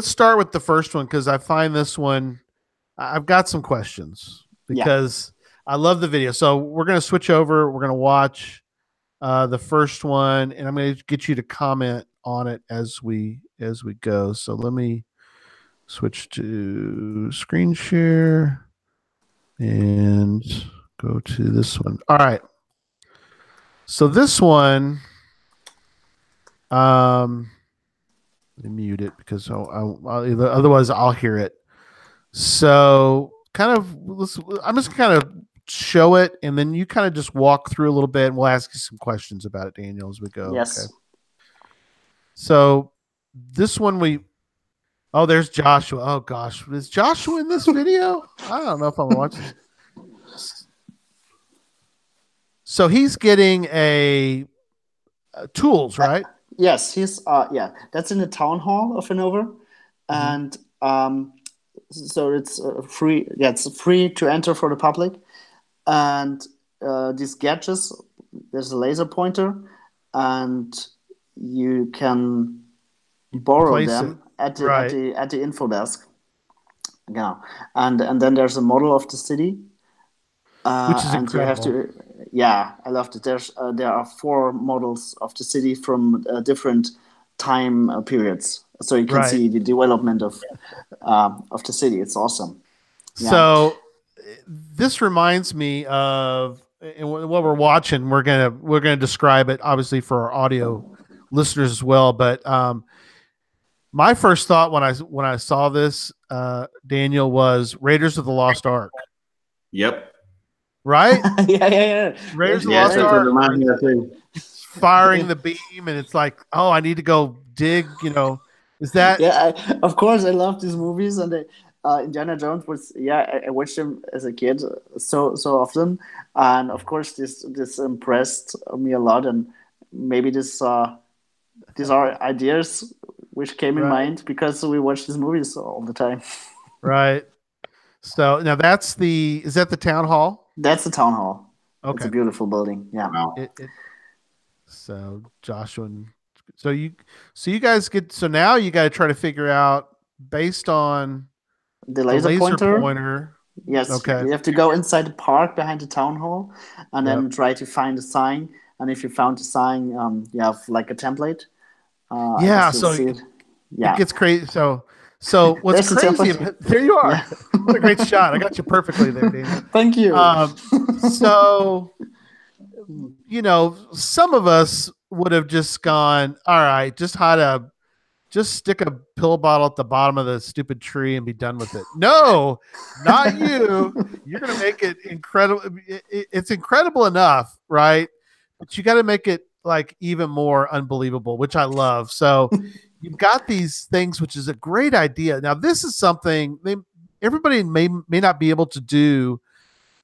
start with the first one because I find this one. I've got some questions because I love the video. So we're going to switch over. We're going to watch the first one, and I'm going to get you to comment on it as we go. So let me switch to screen share and go to this one. All right. So this one, let me mute it because otherwise I'll hear it. So I'm just kind of show it, and then you kind of just walk through a little bit, and we'll ask you some questions about it, Daniel, as we go. Yes. Okay. So this one there's Joshua. Oh gosh, is Joshua in this video? I don't know if I'm watching. So he's getting a tools, right? Yes, he's that's in the town hall of Hanover, and so it's free. Yeah, it's free to enter for the public, and these gadgets. There's a laser pointer, and you can borrow them at the info desk. Yeah, and then there's a model of the city, which is and incredible. You have to. Yeah, I loved it. There are 4 models of the city from different time periods, so you can see the development of the city. It's awesome. Yeah. So this reminds me of what we're watching. We're gonna describe it obviously for our audio listeners as well. But my first thought when I saw this, Daniel, was Raiders of the Lost Ark. Yep. Right? yeah. Raiders of the Lost Ark. Firing the beam, and it's like, oh, I need to go dig. Is that? Yeah, of course, I love these movies, and Indiana Jones was. Yeah, I watched them as a kid so often, and of course, this impressed me a lot, and maybe these are ideas which came in mind because we watch these movies all the time. Right. So now is that the town hall? That's the town hall. Okay. It's a beautiful building. Yeah. Wow. So Joshua, so you guys now you got to try to figure out based on the laser pointer. Yes. Okay. You have to go inside the park behind the town hall and then try to find a sign. And if you found the sign, you have like a template. So it gets crazy. So what's crazy? There you are. Yeah. What a great shot! I got you perfectly there, Daniel. Thank you. So some of us would have just gone, all right, just stick a pill bottle at the bottom of the stupid tree and be done with it. No, not you. You're going to make it incredible. It's incredible enough, right? But you got to make it like even more unbelievable, which I love. So you've got these things, which is a great idea. Now, this is something everybody may not be able to do,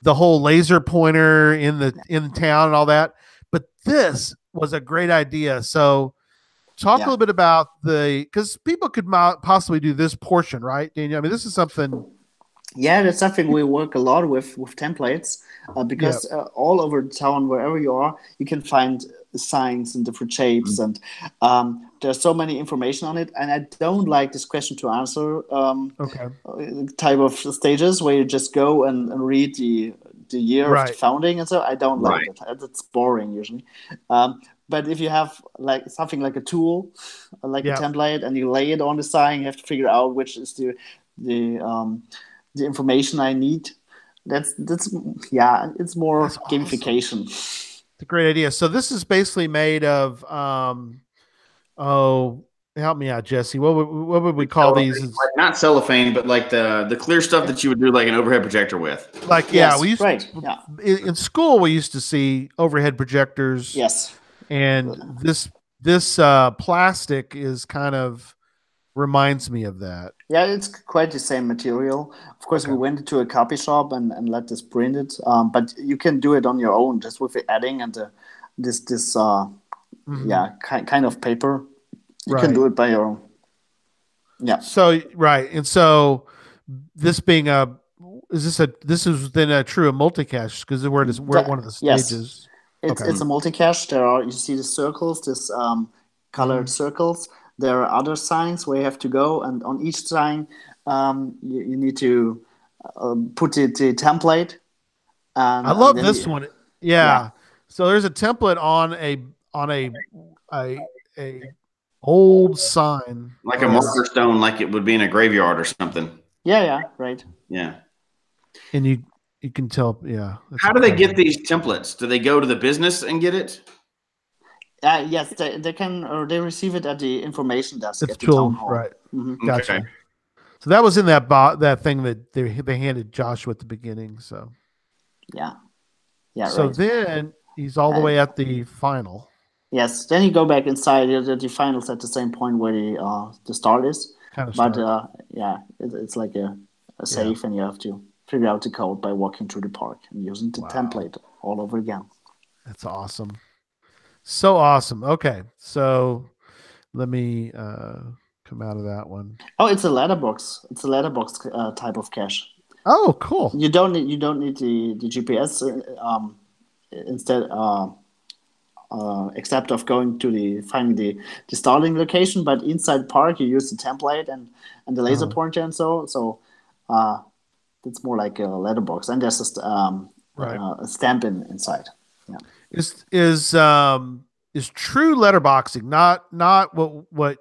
the whole laser pointer in town and all that. But this was a great idea. So talk a little bit about because people could possibly do this portion, right, Daniel? I mean, this is something. Yeah, that's something we work a lot with templates because all over the town, wherever you are, you can find signs in different shapes, and there's so many information on it. And I don't like this question to answer type of stages where you just go and read the year of the founding and so. I don't like it. It's boring usually. But if you have like something like a tool, like a template, and you lay it on the sign, you have to figure out which is the information I need. That's it's more gamification. It's a great idea. So this is basically made of help me out, Jesse. What would we call these? Like not cellophane, but like the clear stuff that you would do like an overhead projector with. Like we used to, in school we used to see overhead projectors. Yes. And this plastic is kind of reminds me of that. Yeah, it's quite the same material. Of course, we went to a copy shop and let this printed, but you can do it on your own just with the adding and this kind of paper. You can do it by your own. Yeah. So and so this being this is then a true multicache because we're at one of the stages. Yes. It's a multicache. You see the circles, this colored circles. There are other signs where you have to go, and on each sign, you need to put the template. I love this one. Yeah. So there's a template on a old sign, like a marker stone, like it would be in a graveyard or something. Yeah. Right. Yeah. And you can tell. Yeah. How do they get these templates? Do they go to the business and get it? Yes, they can, or they receive it at the information desk at the town hall. Right. Mm-hmm. Gotcha. Okay. So that was in that thing that they handed Joshua at the beginning. So. Yeah. So then he's all the way at the final. Yes. Then you go back inside. The final's at the same point where the start is. It's like a safe, and you have to figure out the code by walking through the park and using the template all over again. That's awesome. So awesome. Okay. So let me come out of that one. Oh, it's a letterbox. It's a letterbox type of cache. Oh, cool. You don't need the GPS instead except of going to finding the starting location, but inside park you use the template and the laser pointer and so it's more like a letterbox, and there's a stamp inside. Yeah. Is true letterboxing not what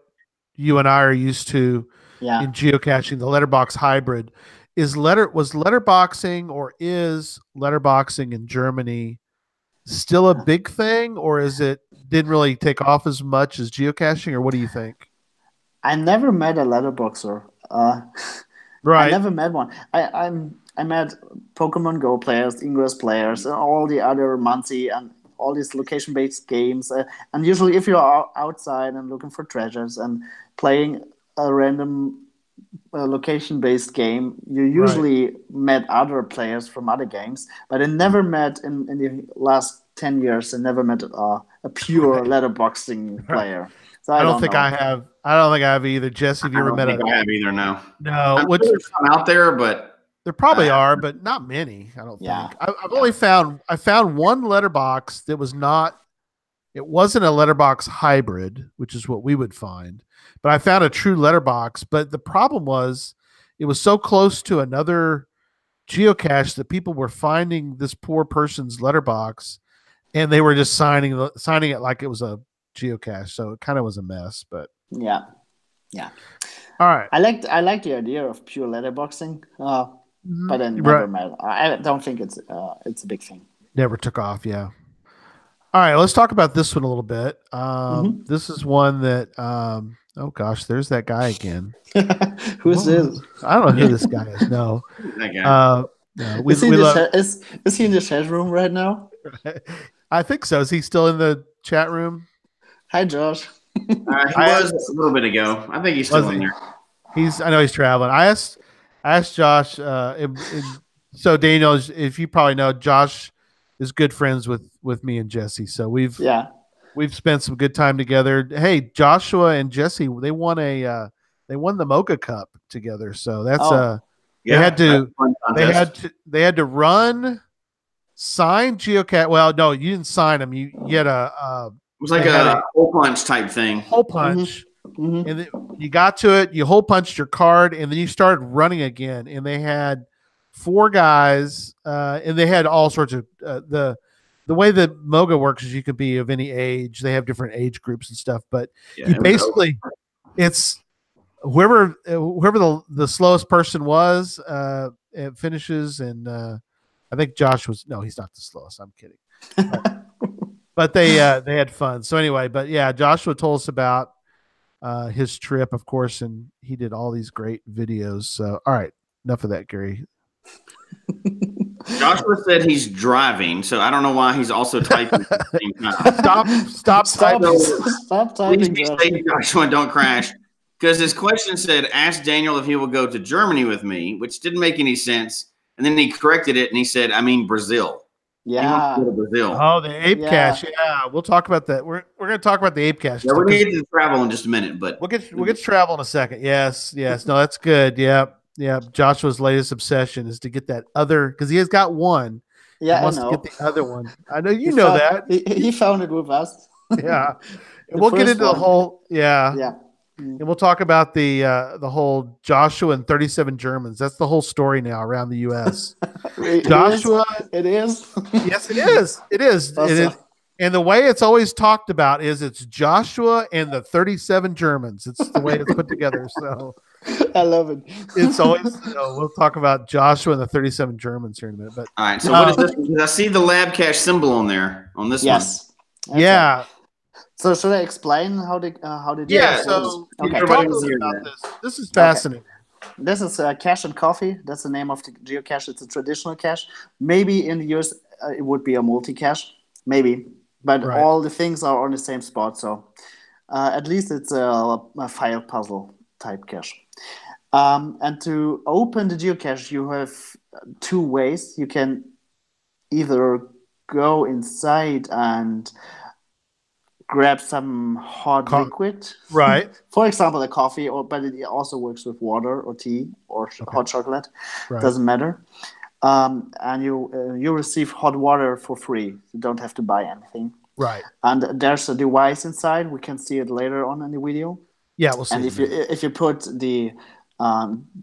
you and I are used to in geocaching, the letterbox hybrid? Was letterboxing or is letterboxing in Germany still a big thing, or didn't really take off as much as geocaching, or what do you think? I never met a letterboxer. I never met one. I met Pokemon Go players, Ingress players, and all the other Muncie and all these location-based games. And usually if you're outside and looking for treasures and playing a random location-based game, you usually met other players from other games. But I never met in the last 10 years and never met a pure letterboxing player. So I I don't don't think know. I have. I don't think I have either. Jesse, have you ever met I have either. No. No, I'm sure there's some out there, but there probably are, but not many. I don't Yeah. think. I've only found. I found one letterbox that was not. It wasn't a letterbox hybrid, which is what we would find. But I found a true letterbox. But the problem was, it was so close to another geocache that people were finding this poor person's letterbox, and they were just signing it like it was a geocache. So it kind of was a mess. But yeah. all right, I like the idea of pure letterboxing, but then never met. I don't think it's a big thing. Never took off. Yeah. All right, let's talk about this one a little bit. This is one that, oh gosh, there's that guy again. Who's this? I don't know who this guy is. No, that guy. no, is he in the chat room right now? I think so. Is he still in the chat room? Hi, Josh. He was a little bit ago. I think he's still in there. I know he's traveling. I asked Josh. So Daniel, if you probably know, Josh is good friends with me and Jesse. So we've spent some good time together. Hey, Joshua and Jesse, they won the Mocha Cup together. So that's they had to run, sign geocache. Well, no, you didn't sign them. You had it was like a hole punch type thing. Hole punch. And then you got to it, you hole punched your card, and then you started running again. And they had 4 guys, and they had all sorts of the way that Moga works is you could be of any age. They have different age groups and stuff, but you basically it's whoever the slowest person was, it finishes. And I think Josh was he's not the slowest. I'm kidding, but they had fun. So anyway, but yeah, Joshua told us about his trip, of course, and he did all these great videos. So all right, enough of that, Gary. Joshua said he's driving, so I don't know why he's also typing at the same time. Stop typing. Stop typing, Please be safe, Joshua, and don't crash. Because his question said, ask Daniel if he will go to Germany with me, which didn't make any sense. And then he corrected it, and he said, I mean Brazil. Yeah. He wants to go to Brazil. Oh, the ape cache. Yeah, we'll talk about that. We're going to talk about the ape cache. Yeah, we're going to get to travel in just a minute, but we'll get to travel in a second. Yes. No, that's good. Yeah. Joshua's latest obsession is to get that other, because he has got one. Yeah, he wants to get the other one. I know you know that. He found it with us. Yeah. And we'll get into the whole. Yeah. Yeah. And we'll talk about the whole Joshua and 37 Germans. That's the whole story now around the U.S. Joshua. It is. Yes, it is. It is. It is. And the way it's always talked about is it's Joshua and the 37 Germans. It's the way it's put together. So I love it. It's always, we'll talk about Joshua and the 37 Germans here in a minute. But all right. So what is this? I see the lab cache symbol on there on this one. Yes. Yeah. Right. So should I explain how did so okay. This is fascinating. Okay. This is Cache and Coffee. That's the name of the geocache. It's a traditional cache. Maybe in the US it would be a multi-cache. Maybe. But all the things are on the same spot. So at least it's a file puzzle type cache. And to open the geocache, you have 2 ways. You can either go inside and grab some hot liquid, right? For example, a coffee, but it also works with water or tea or hot chocolate. Right. Doesn't matter. And you receive hot water for free. You don't have to buy anything. Right. And there's a device inside. We can see it later on in the video. Yeah, we'll see. And if you put the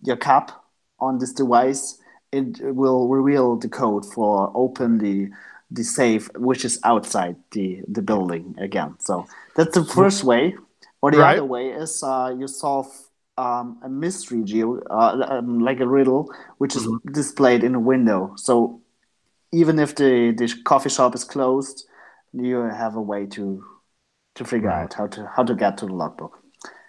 your cup on this device, it will reveal the code for open the safe, which is outside the building again. So that's the first way. Or the other way is you solve a mystery like a riddle, which is displayed in a window. So even if the coffee shop is closed, you have a way to figure out how to get to the logbook.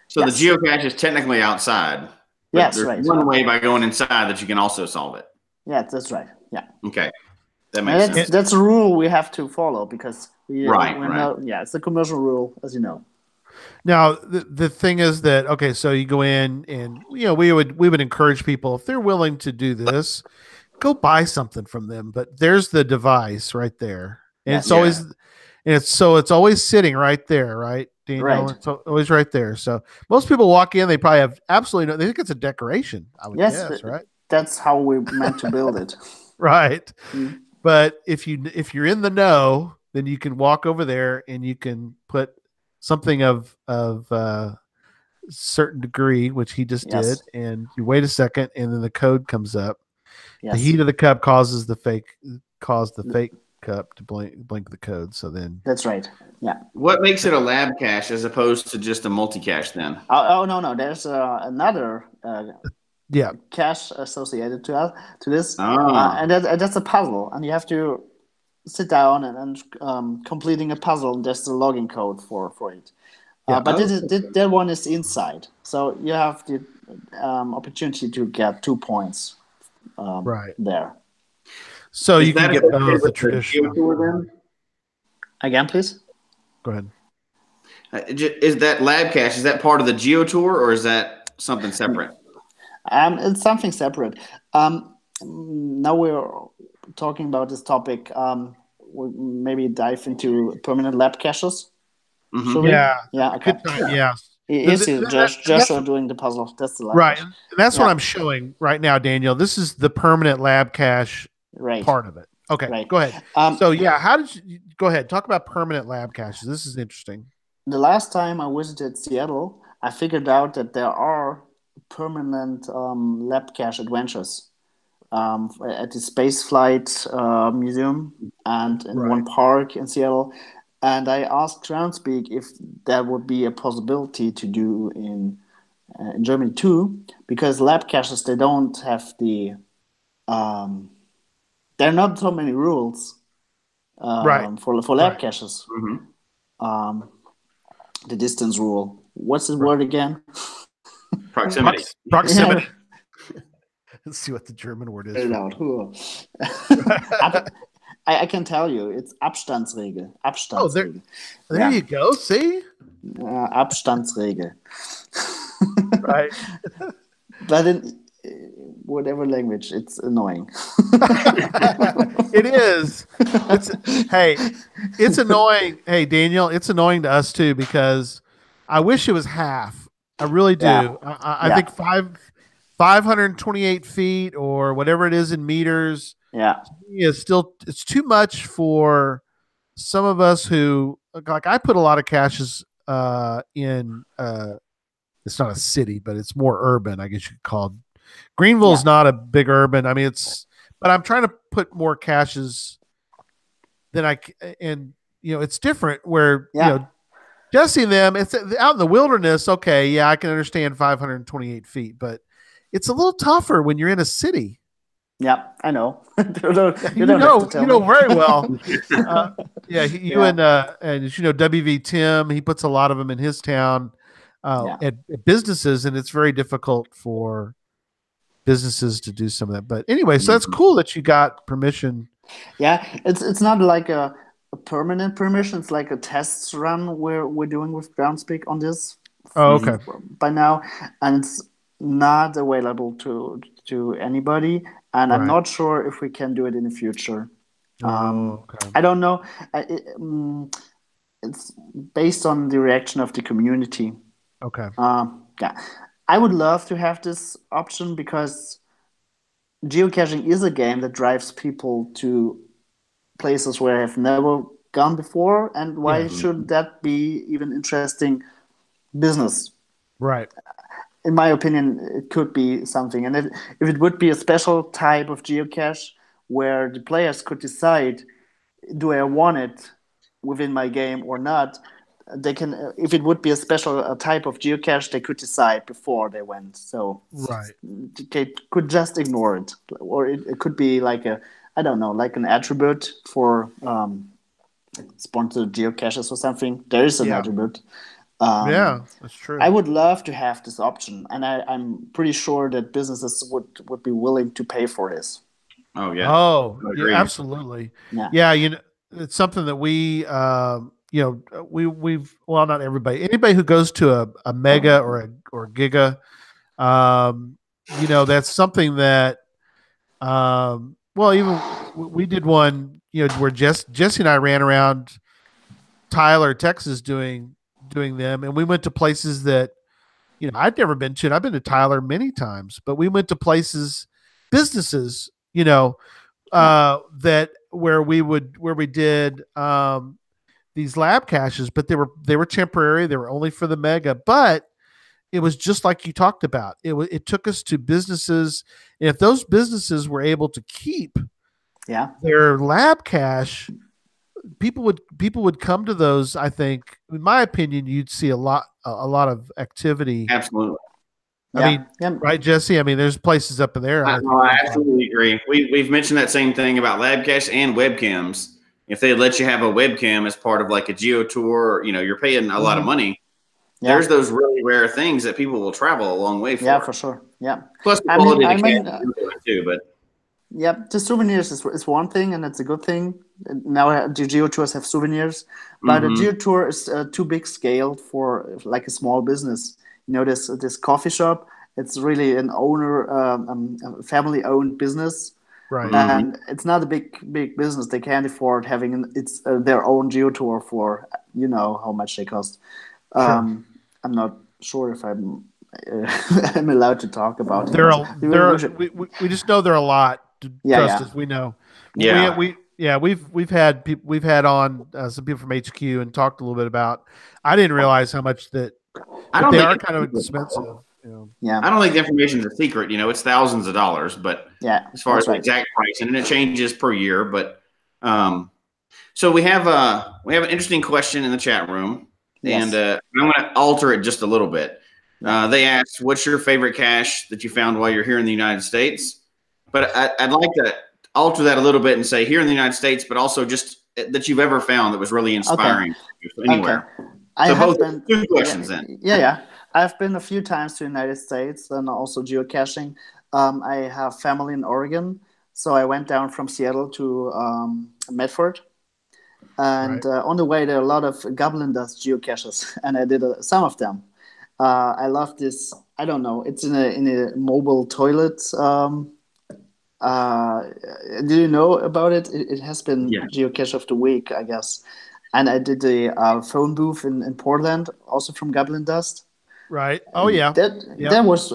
So the geocache is technically outside. Yes, there's one way by going inside that you can also solve it. Yeah, that's right. Yeah. Okay. That makes sense. That's a rule we have to follow because it's a commercial rule, as you know. Now the thing is that so you go in and we would encourage people, if they're willing to do this, go buy something from them. But there's the device right there. And it's always, and it's always sitting right there, right, Daniel? Right. It's always right there. So most people walk in, they probably have absolutely no. They think it's a decoration. I would guess, right? That's how we meant to build it. Right. But if you're in the know, then you can walk over there and you can put something of certain degree, which he just did, and you wait a second, and then the code comes up. The heat of the cup caused the fake cup to blink the code. So then that's right. Yeah. What makes it a lab cache as opposed to just a multi-cache then? Oh no, there's another cache associated to this, and that's a puzzle, and you have to sit down and completing a puzzle. And there's the login code for it. But that one is inside, so you have the opportunity to get 2 points there. So you can get both the traditional. Again, please. Go ahead. Is that lab cache? Is that part of the Geo Tour, or is that something separate? It's something separate. Now we're talking about this topic. We'll maybe dive into permanent lab caches. Mm-hmm. Yeah. Okay. Is Joshua doing the puzzle? That's the lab right, cache. and that's what I'm showing right now, Daniel. This is the permanent lab cache part of it. Okay, go ahead. So how did you go ahead? Talk about permanent lab caches. This is interesting. The last time I visited Seattle, I figured out that there are permanent lab cache adventures at the Spaceflight Museum and in one park in Seattle. And I asked Groundspeak if that would be a possibility to do in Germany too, because lab caches, they don't have the there are not so many rules for lab caches. Mm-hmm. The distance rule. What's the word again? Proximity. Proximity. Let's see what the German word is. I can tell you, it's Abstandsregel. Oh, there you go. See? Abstandsregel. Right. But in whatever language, it's annoying. It is. It's annoying. Hey, Daniel, it's annoying to us too because I wish it was half. I really do. Yeah. I think 528 feet or whatever it is in meters. Yeah, it's too much for some of us who like. I put a lot of caches in. It's not a city, but it's more urban. I guess you could call it. Greenville's not a big urban. I mean, but I'm trying to put more caches than it's different where guessing them. It's out in the wilderness. Okay, yeah, I can understand 528 feet, but it's a little tougher when you're in a city. Yeah, I know. you know very well. And as you know, WV Tim, he puts a lot of them in his town at businesses, and it's very difficult for businesses to do some of that. But anyway, so that's cool that you got permission. Yeah, it's not like a permanent permission. It's like a test run we're doing with Groundspeak on this. Oh, okay. By now, and it's not available to anybody. And I'm not sure if we can do it in the future. Okay. I don't know. It's based on the reaction of the community. Okay. I would love to have this option because geocaching is a game that drives people to places where I've never gone before. And why should that be even interesting business? Right. In my opinion, it could be something. And if it would be a special type of geocache where the players could decide, do I want it within my game or not, they can. If it would be a special type of geocache, they could decide before they went. So they could just ignore it. Or it could be like an attribute for sponsored geocaches or something. There is an attribute. That's true. I would love to have this option, and I'm pretty sure that businesses would be willing to pay for this. Oh yeah. Oh yeah, absolutely. Yeah. It's something that we we've not everybody. Anybody who goes to a mega or a giga, that's something that even we did one where Jesse and I ran around Tyler, Texas, doing them, and we went to places that I'd never been to. And I've been to Tyler many times, but we went to businesses, that where we did these lab caches, but they were temporary. They were only for the mega, but it was just like you talked about. It took us to businesses, and if those businesses were able to keep their lab cache, people would come to those. I think, in my opinion, you'd see a lot of activity. Absolutely. I mean, right, Jesse? I mean, there's places up in there. I absolutely agree. We've mentioned that same thing about lab cache and webcams. If they let you have a webcam as part of like a geo tour, you're paying a lot of money. There's those really rare things that people will travel a long way for. Yeah, for sure. Yeah. Plus the quality of the camera too, but. Yeah, the souvenirs is one thing, and it's a good thing. Now the geo tours have souvenirs, but a geo tour is too big scale for like a small business. This coffee shop, it's really an owner, family-owned business, right? And it's not a big business. They can't afford having their own geo tour for how much they cost. Sure. I'm not sure if I'm allowed to talk about it. We just know there are a lot. Trust us, we know. Yeah, we've had on some people from HQ and talked a little bit about. I didn't realize how much that. They are kind of expensive. Yeah, I don't think the information is a secret. It's thousands of dollars, but as far as the exact price, and it changes per year. But so we have an interesting question in the chat room, and I'm going to alter it just a little bit. They asked, "What's your favorite cache that you found while you're here in the United States?" But I'd like to alter that a little bit and say here in the United States, but also just that you've ever found that was really inspiring anywhere. Okay. So both two questions then. Yeah. I've been a few times to the United States and also geocaching. I have family in Oregon, so I went down from Seattle to Medford. And on the way, there are a lot of Goblin Dust geocaches, and I did some of them. I love this. I don't know. It's in a mobile toilet. Do you know about it? It has been Geocache of the Week, I guess. And I did a phone booth in Portland, also from Goblin Dust. Right. Oh yeah. That was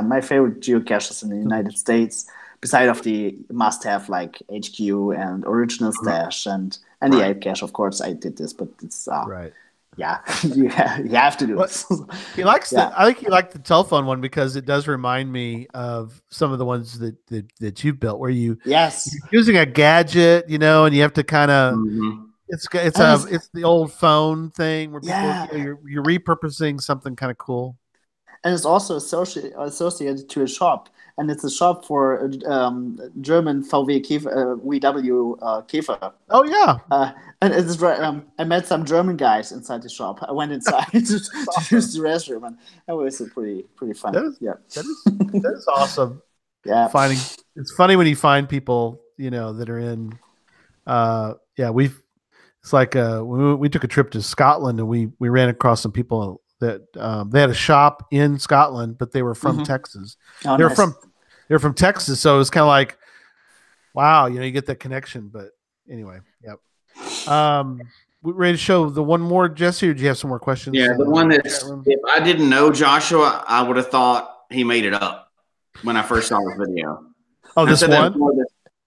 my favorite geocaches in the United States. Beside of the must-have like HQ and Original Stash and the Ape Cache, of course, I did this, but it's right. Yeah, you have to do this. He likes I think he liked the telephone one because it does remind me of some of the ones that you've built where you're using a gadget, and you have to kind of it's the old phone thing where people you're repurposing something kind of cool. And it's also associated to a shop, and it's a shop for German VW Käfer. Oh yeah, and it's right. I met some German guys inside the shop. I went inside to use the restroom, and that was pretty fun. That is awesome. Yeah, it's funny when you find people that are in. It's like we took a trip to Scotland and we ran across some people that they had a shop in Scotland, but they were from Texas. Oh, they're from Texas, so it was kind of like, wow, you get that connection. But anyway, yep. We ready to show the one more, Jesse, or do you have some more questions? Yeah, the one that's if I didn't know Joshua, I would have thought he made it up when I first saw the video. Oh, this one?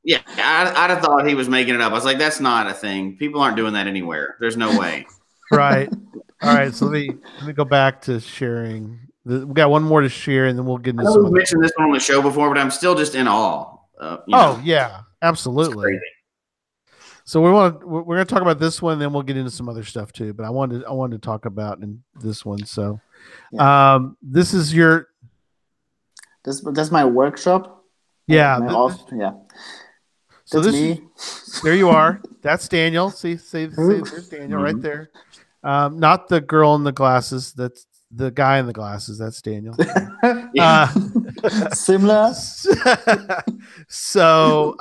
Yeah, I'd have thought he was making it up. I was like, that's not a thing. People aren't doing that anywhere. There's no way. Right. All right. So let me go back to sharing. We got one more to share, and then we'll get into some. I've mentioned this one on the show before, but I'm still just in awe. Yeah, absolutely. So we're going to talk about this one, then we'll get into some other stuff too. But I wanted to talk about in this one. So, this is your. That's my workshop. Yeah. So that's me. There you are. That's Daniel. See, there's Daniel right there. Not the girl in the glasses. That's the guy in the glasses. That's Daniel. Similar. So,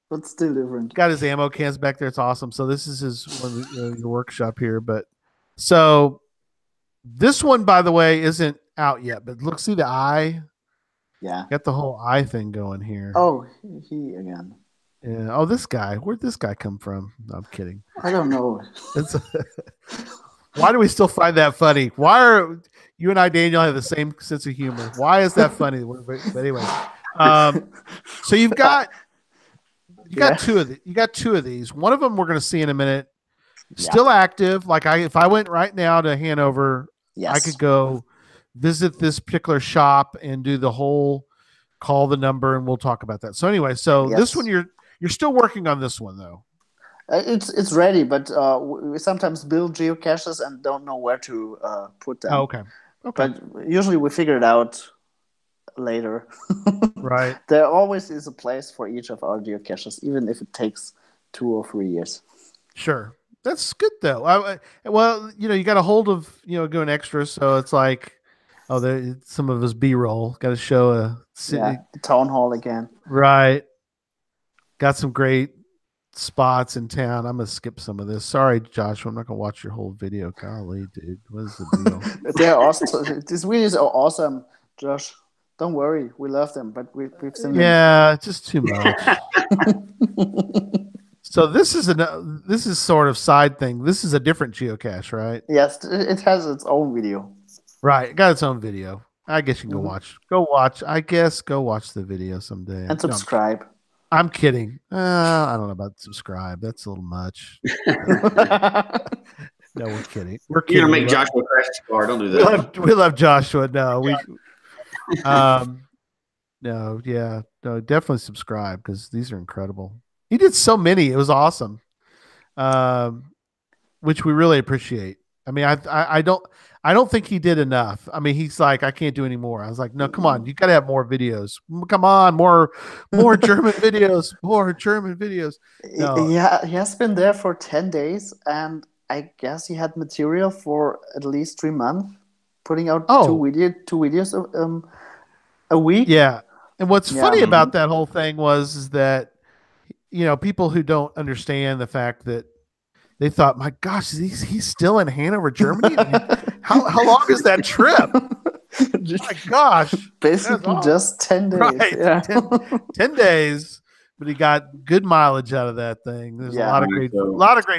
but still different. Got his ammo cans back there. It's awesome. So this is his your workshop here. But so this one, by the way, isn't out yet. But look, see the eye. Yeah. Got the whole eye thing going here. Oh, he again. Yeah. Oh, this guy. Where'd this guy come from? No, I'm kidding. I don't know. Why do we still find that funny? Why are you and I, Daniel, have the same sense of humor? Why is that funny? But anyways, so you got two of these. One of them we're going to see in a minute. Still active. Like if I went right now to Hanover, I could go visit this particular shop and do the whole call the number, and we'll talk about that. So anyway, this one you're still working on this one though. It's ready, but we sometimes build geocaches and don't know where to put them. Oh, okay. But usually we figure it out later. Right. There always is a place for each of our geocaches, even if it takes 2 or 3 years. Sure. That's good though. Well, you got a hold of, going extra. So it's like, some of his B-roll. Got to show the town hall again. Right. Got some great spots in town. I'm gonna skip some of this. Sorry, Joshua. I'm not gonna watch your whole video. Golly, dude, what is the deal? They're awesome. These videos are awesome, Josh. Don't worry, we love them, but we've seen them. Yeah, it's just too much. So this is sort of side thing. This is a different geocache, right? Yes, it has its own video. Right, it got its own video. I guess you can go watch. I guess go watch the video someday and subscribe. No, I'm kidding. I don't know about subscribe. That's a little much. No, we're kidding. You're gonna make Joshua crash the car. Don't do that. We love Joshua. No, no, definitely subscribe because these are incredible. He did so many. It was awesome, which we really appreciate. I mean, I don't think he did enough. I mean, he's like, I can't do any more. I was like, no, come on, you got to have more videos. Come on, more German videos, more German videos. No. Yeah, he has been there for 10 days, and I guess he had material for at least 3 months, putting out two videos a week. Yeah, and what's funny about that whole thing is that people who don't understand the fact that they thought, my gosh, he's still in Hanover, Germany. How long is that trip? My gosh, basically just 10 days. Right. Yeah. 10 days, but he got good mileage out of that thing. There's a lot of great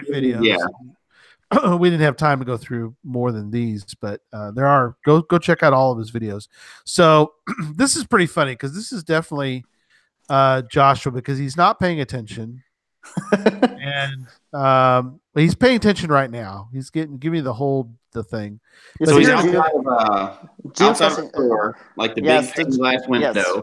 videos. Yeah, we didn't have time to go through more than these, but there are. Go check out all of his videos. So this is pretty funny because this is definitely Joshua because he's not paying attention. And but he's paying attention right now. He's giving me the thing. So he's outside of the door, like the big pane glass window.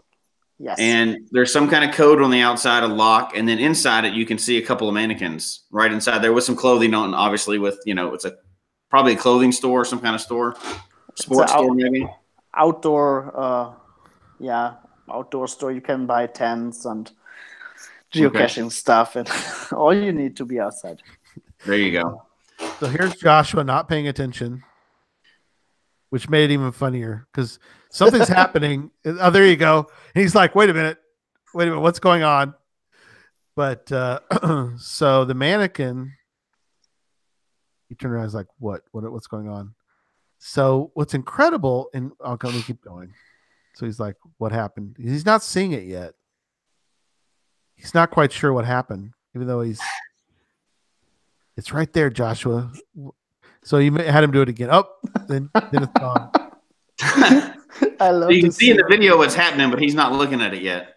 Yes. And there's some kind of code on the outside, a lock, and then inside it you can see a couple of mannequins right inside there with some clothing on. Obviously, with it's probably a clothing store or some kind of store, sports store maybe. Outdoor, outdoor store. You can buy tents and geocaching stuff, and all you need to be outside. There you go. So here's Joshua not paying attention, which made it even funnier because something's happening. Oh, there you go. And he's like, wait a minute, what's going on? But so the mannequin, he turned around, he's like, what's going on? So what's incredible, and let me keep going. So he's like, what happened? He's not seeing it yet. He's not quite sure what happened, even though it's right there, Joshua. So you had him do it again. Oh, then it's gone. I love you can see in the video what's happening, but he's not looking at it yet.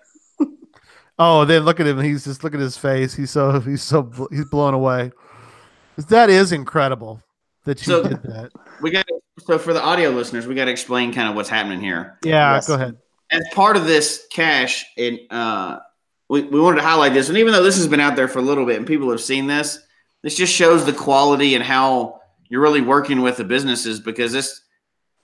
Oh, then look at him. He's just looking at his face. He's blown away. That is incredible that you did that. So for the audio listeners, we got to explain kind of what's happening here. Yeah, Go ahead. As part of this cache, we wanted to highlight this, and even though this has been out there for a little bit and people have seen this just shows the quality and how you're really working with the businesses, because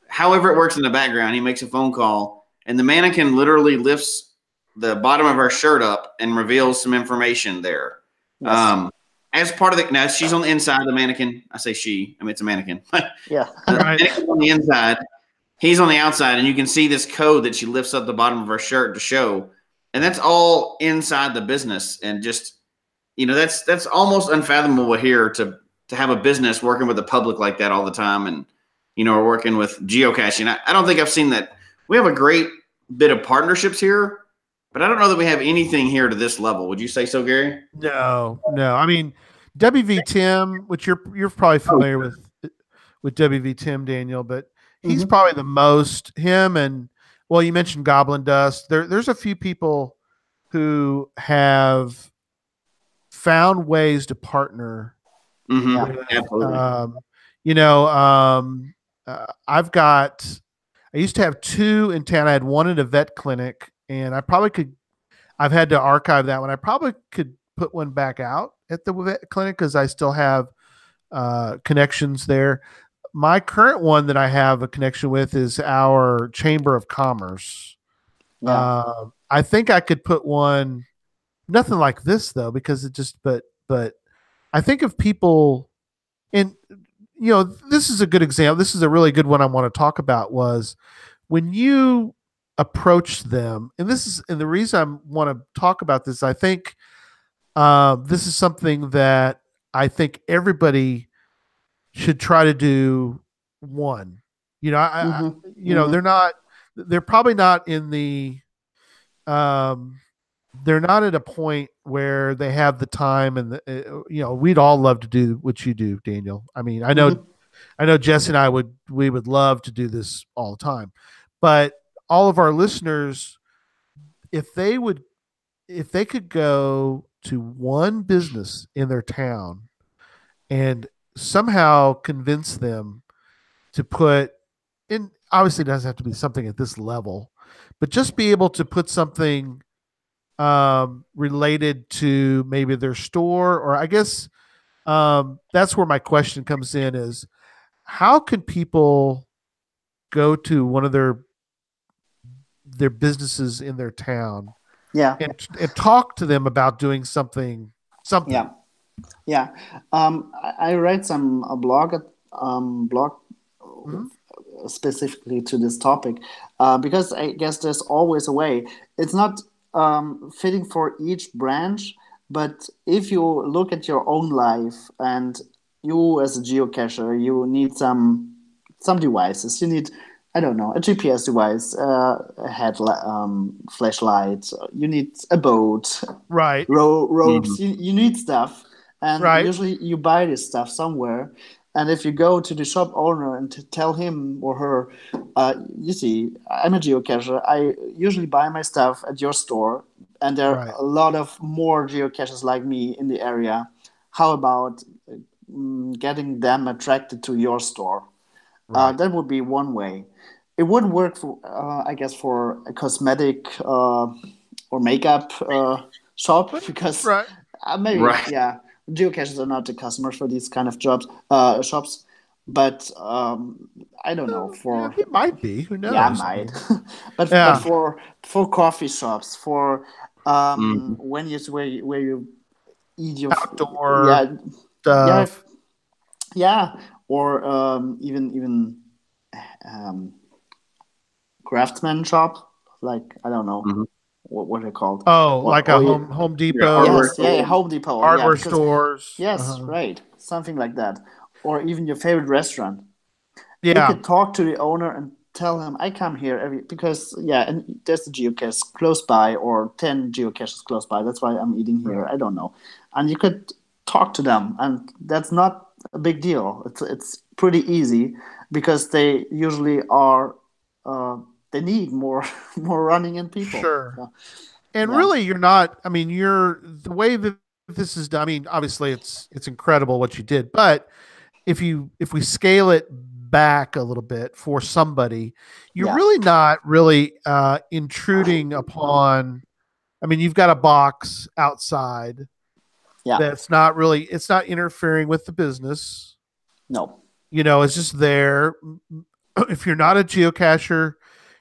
however it works in the background, he makes a phone call and the mannequin literally lifts the bottom of her shirt up and reveals some information there. Yes. As part of now she's on the inside of the mannequin. I say she, I mean, it's a mannequin. Yeah. The mannequin's on the inside. He's on the outside, and you can see this code that she lifts up the bottom of her shirt to show. And that's all inside the business. And just, that's almost unfathomable here to have a business working with the public like that all the time. And, we're working with geocaching. I don't think I've seen that. We have a great bit of partnerships here, but I don't know that we have anything here to this level. Would you say so, Gary? No. I mean, WV Tim, which you're probably familiar with WV Tim, Daniel, but he's probably the most him and well, you mentioned Goblin Dust. There's a few people who have found ways to partner. Mm-hmm. Absolutely. I used to have two in town. I had one at a vet clinic, and I've had to archive that one. I probably could put one back out at the vet clinic because I still have connections there. My current one that I have a connection with is our Chamber of Commerce. Yeah. I think I could put one, nothing like this though, because but I think if people, and this is a good example. This is a really good one I want to talk about was when you approach them, and the reason I want to talk about this, I think this is something that I think everybody should try to do. One, they're probably not in the, they're not at a point where they have the time and we'd all love to do what you do, Daniel. I mean, I know Jesse and we would love to do this all the time, but all of our listeners, if they could go to one business in their town and somehow convince them to put in, obviously it doesn't have to be something at this level, but just be able to put something related to maybe their store, or I guess that's where my question comes in is how can people go to one of their businesses in their town and talk to them about doing something. Yeah. I read some blog specifically to this topic because I guess there's always a way. It's not fitting for each branch, but if you look at your own life and you as a geocacher, you need some devices. You need, I don't know, a GPS device, a flashlight. You need a boat, right? Ropes. You need stuff, and usually you buy this stuff somewhere. And if you go to the shop owner and tell him or her, you see, I'm a geocacher. I usually buy my stuff at your store, and there are a lot of more geocachers like me in the area. How about getting them attracted to your store? That would be one way. It would work for, I guess, for a cosmetic or makeup shop because geocachers are not the customers for these kind of shops. But I don't know. It might be. Who knows? Yeah, it might. but for coffee shops, for when where you eat your outdoor stuff. Yeah, or even craftsman shop, like I don't know what they're called. Oh, like a Home Depot. Home Depot. Hardware stores. Yes, right, something like that, or even your favorite restaurant. Yeah, you could talk to the owner and tell him I come here because and there's a geocache close by or 10 geocaches close by. That's why I'm eating here. I don't know, and you could talk to them, and that's not a big deal. It's pretty easy because they usually are. They need more running in people. Sure. So, and really, you're not. I mean, the way that this is done. I mean, obviously, it's incredible what you did, but if we scale it back a little bit for somebody, you're really not really intruding upon. I mean, you've got a box outside. Yeah. That's not really. It's not interfering with the business. No. It's just there. If you're not a geocacher,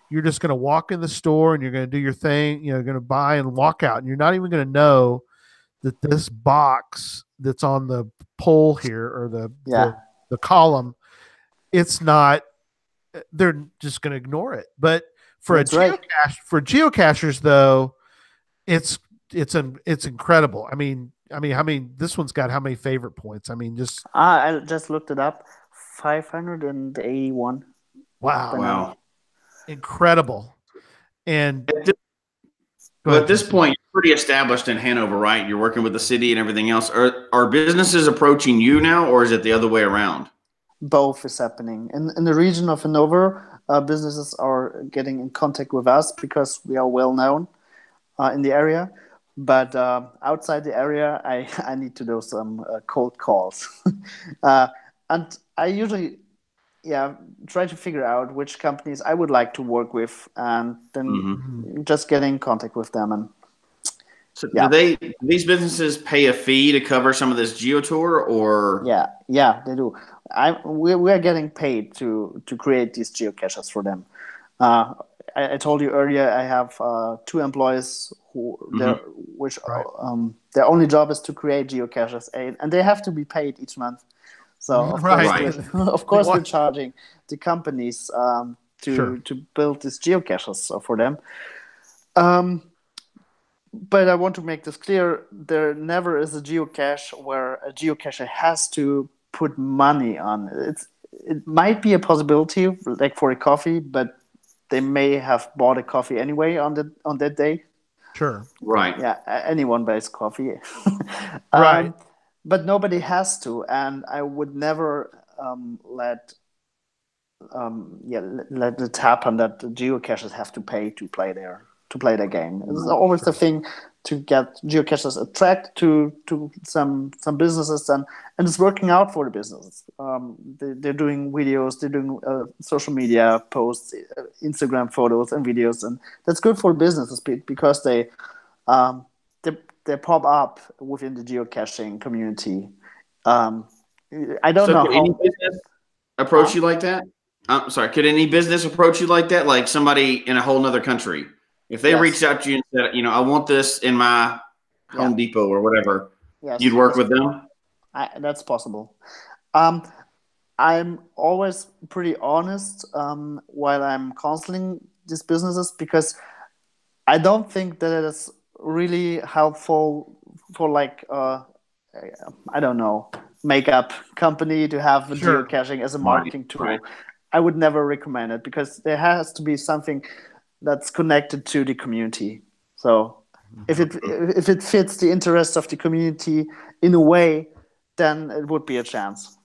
you're just going to walk in the store and you're going to do your thing. You're going to buy and walk out, and you're not even going to know that this box that's on the pole here or the column, it's not. They're just going to ignore it. But for for geocachers though, it's incredible. I mean, this one's got how many favorite points? I mean, just I just looked it up, 581. Wow. Incredible. And Well, at this point, you're pretty established in Hanover, right? You're working with the city and everything else. Are businesses approaching you now, or is it the other way around? Both is happening. In the region of Hanover, businesses are getting in contact with us because we are well known in the area. But outside the area, I need to do some cold calls. And I usually try to figure out which companies I would like to work with, and then just get in contact with them. And so do these businesses pay a fee to cover some of this geotour, or? Yeah, they do. We are getting paid to create these geocaches for them. I told you earlier I have 2 employees who their only job is to create geocaches, and they have to be paid each month. So of course we're charging the companies to build these geocaches for them. But I want to make this clear: there never is a geocache where a geocacher has to put money on it. It might be a possibility, like for a coffee, but they may have bought a coffee anyway on that day. Sure. Right. Yeah, anyone buys coffee. Right. But nobody has to, and I would never let it happen that the geocachers have to pay to play their game. It's always the thing to get geocachers attracted to some businesses, and it's working out for the businesses. They're doing videos, they're doing social media posts, Instagram photos and videos, and that's good for businesses because they pop up within the geocaching community. I don't know could any business approach you like that? I'm sorry. Could any business approach you like that? Like somebody in a whole nother country? If they reached out to you and said, I want this in my Home Depot or whatever, you'd work with them? That's possible. I'm always pretty honest while I'm counseling these businesses, because I don't think that it is really helpful for I don't know, makeup company to have geocaching as a marketing tool. Right. I would never recommend it, because there has to be something that's connected to the community. So if it fits the interests of the community in a way, then it would be a chance.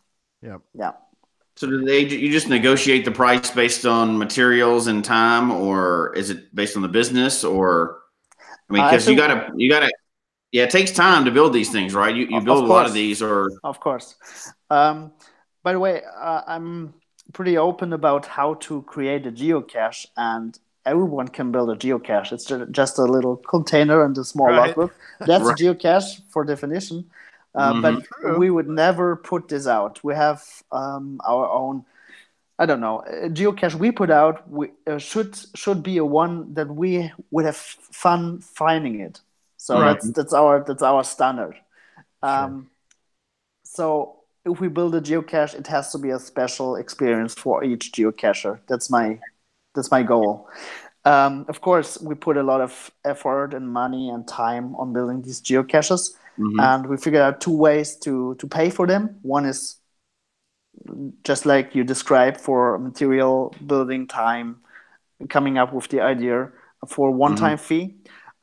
Yeah. So do you just negotiate the price based on materials and time, or is it based on the business? Or because you gotta it takes time to build these things, right? You build a lot of these, or of course. By the way, I'm pretty open about how to create a geocache, and everyone can build a geocache. It's just a little container and a small logbook. That's a geocache for definition. But we would never put this out. We have our own, I don't know, a geocache we put out should be a one that we would have fun finding it. So that's our standard. So if we build a geocache, it has to be a special experience for each geocacher. That's my goal. Of course, we put a lot of effort and money and time on building these geocaches, and we figured out 2 ways to pay for them. One is just like you described, for material, building time, coming up with the idea for one-time fee.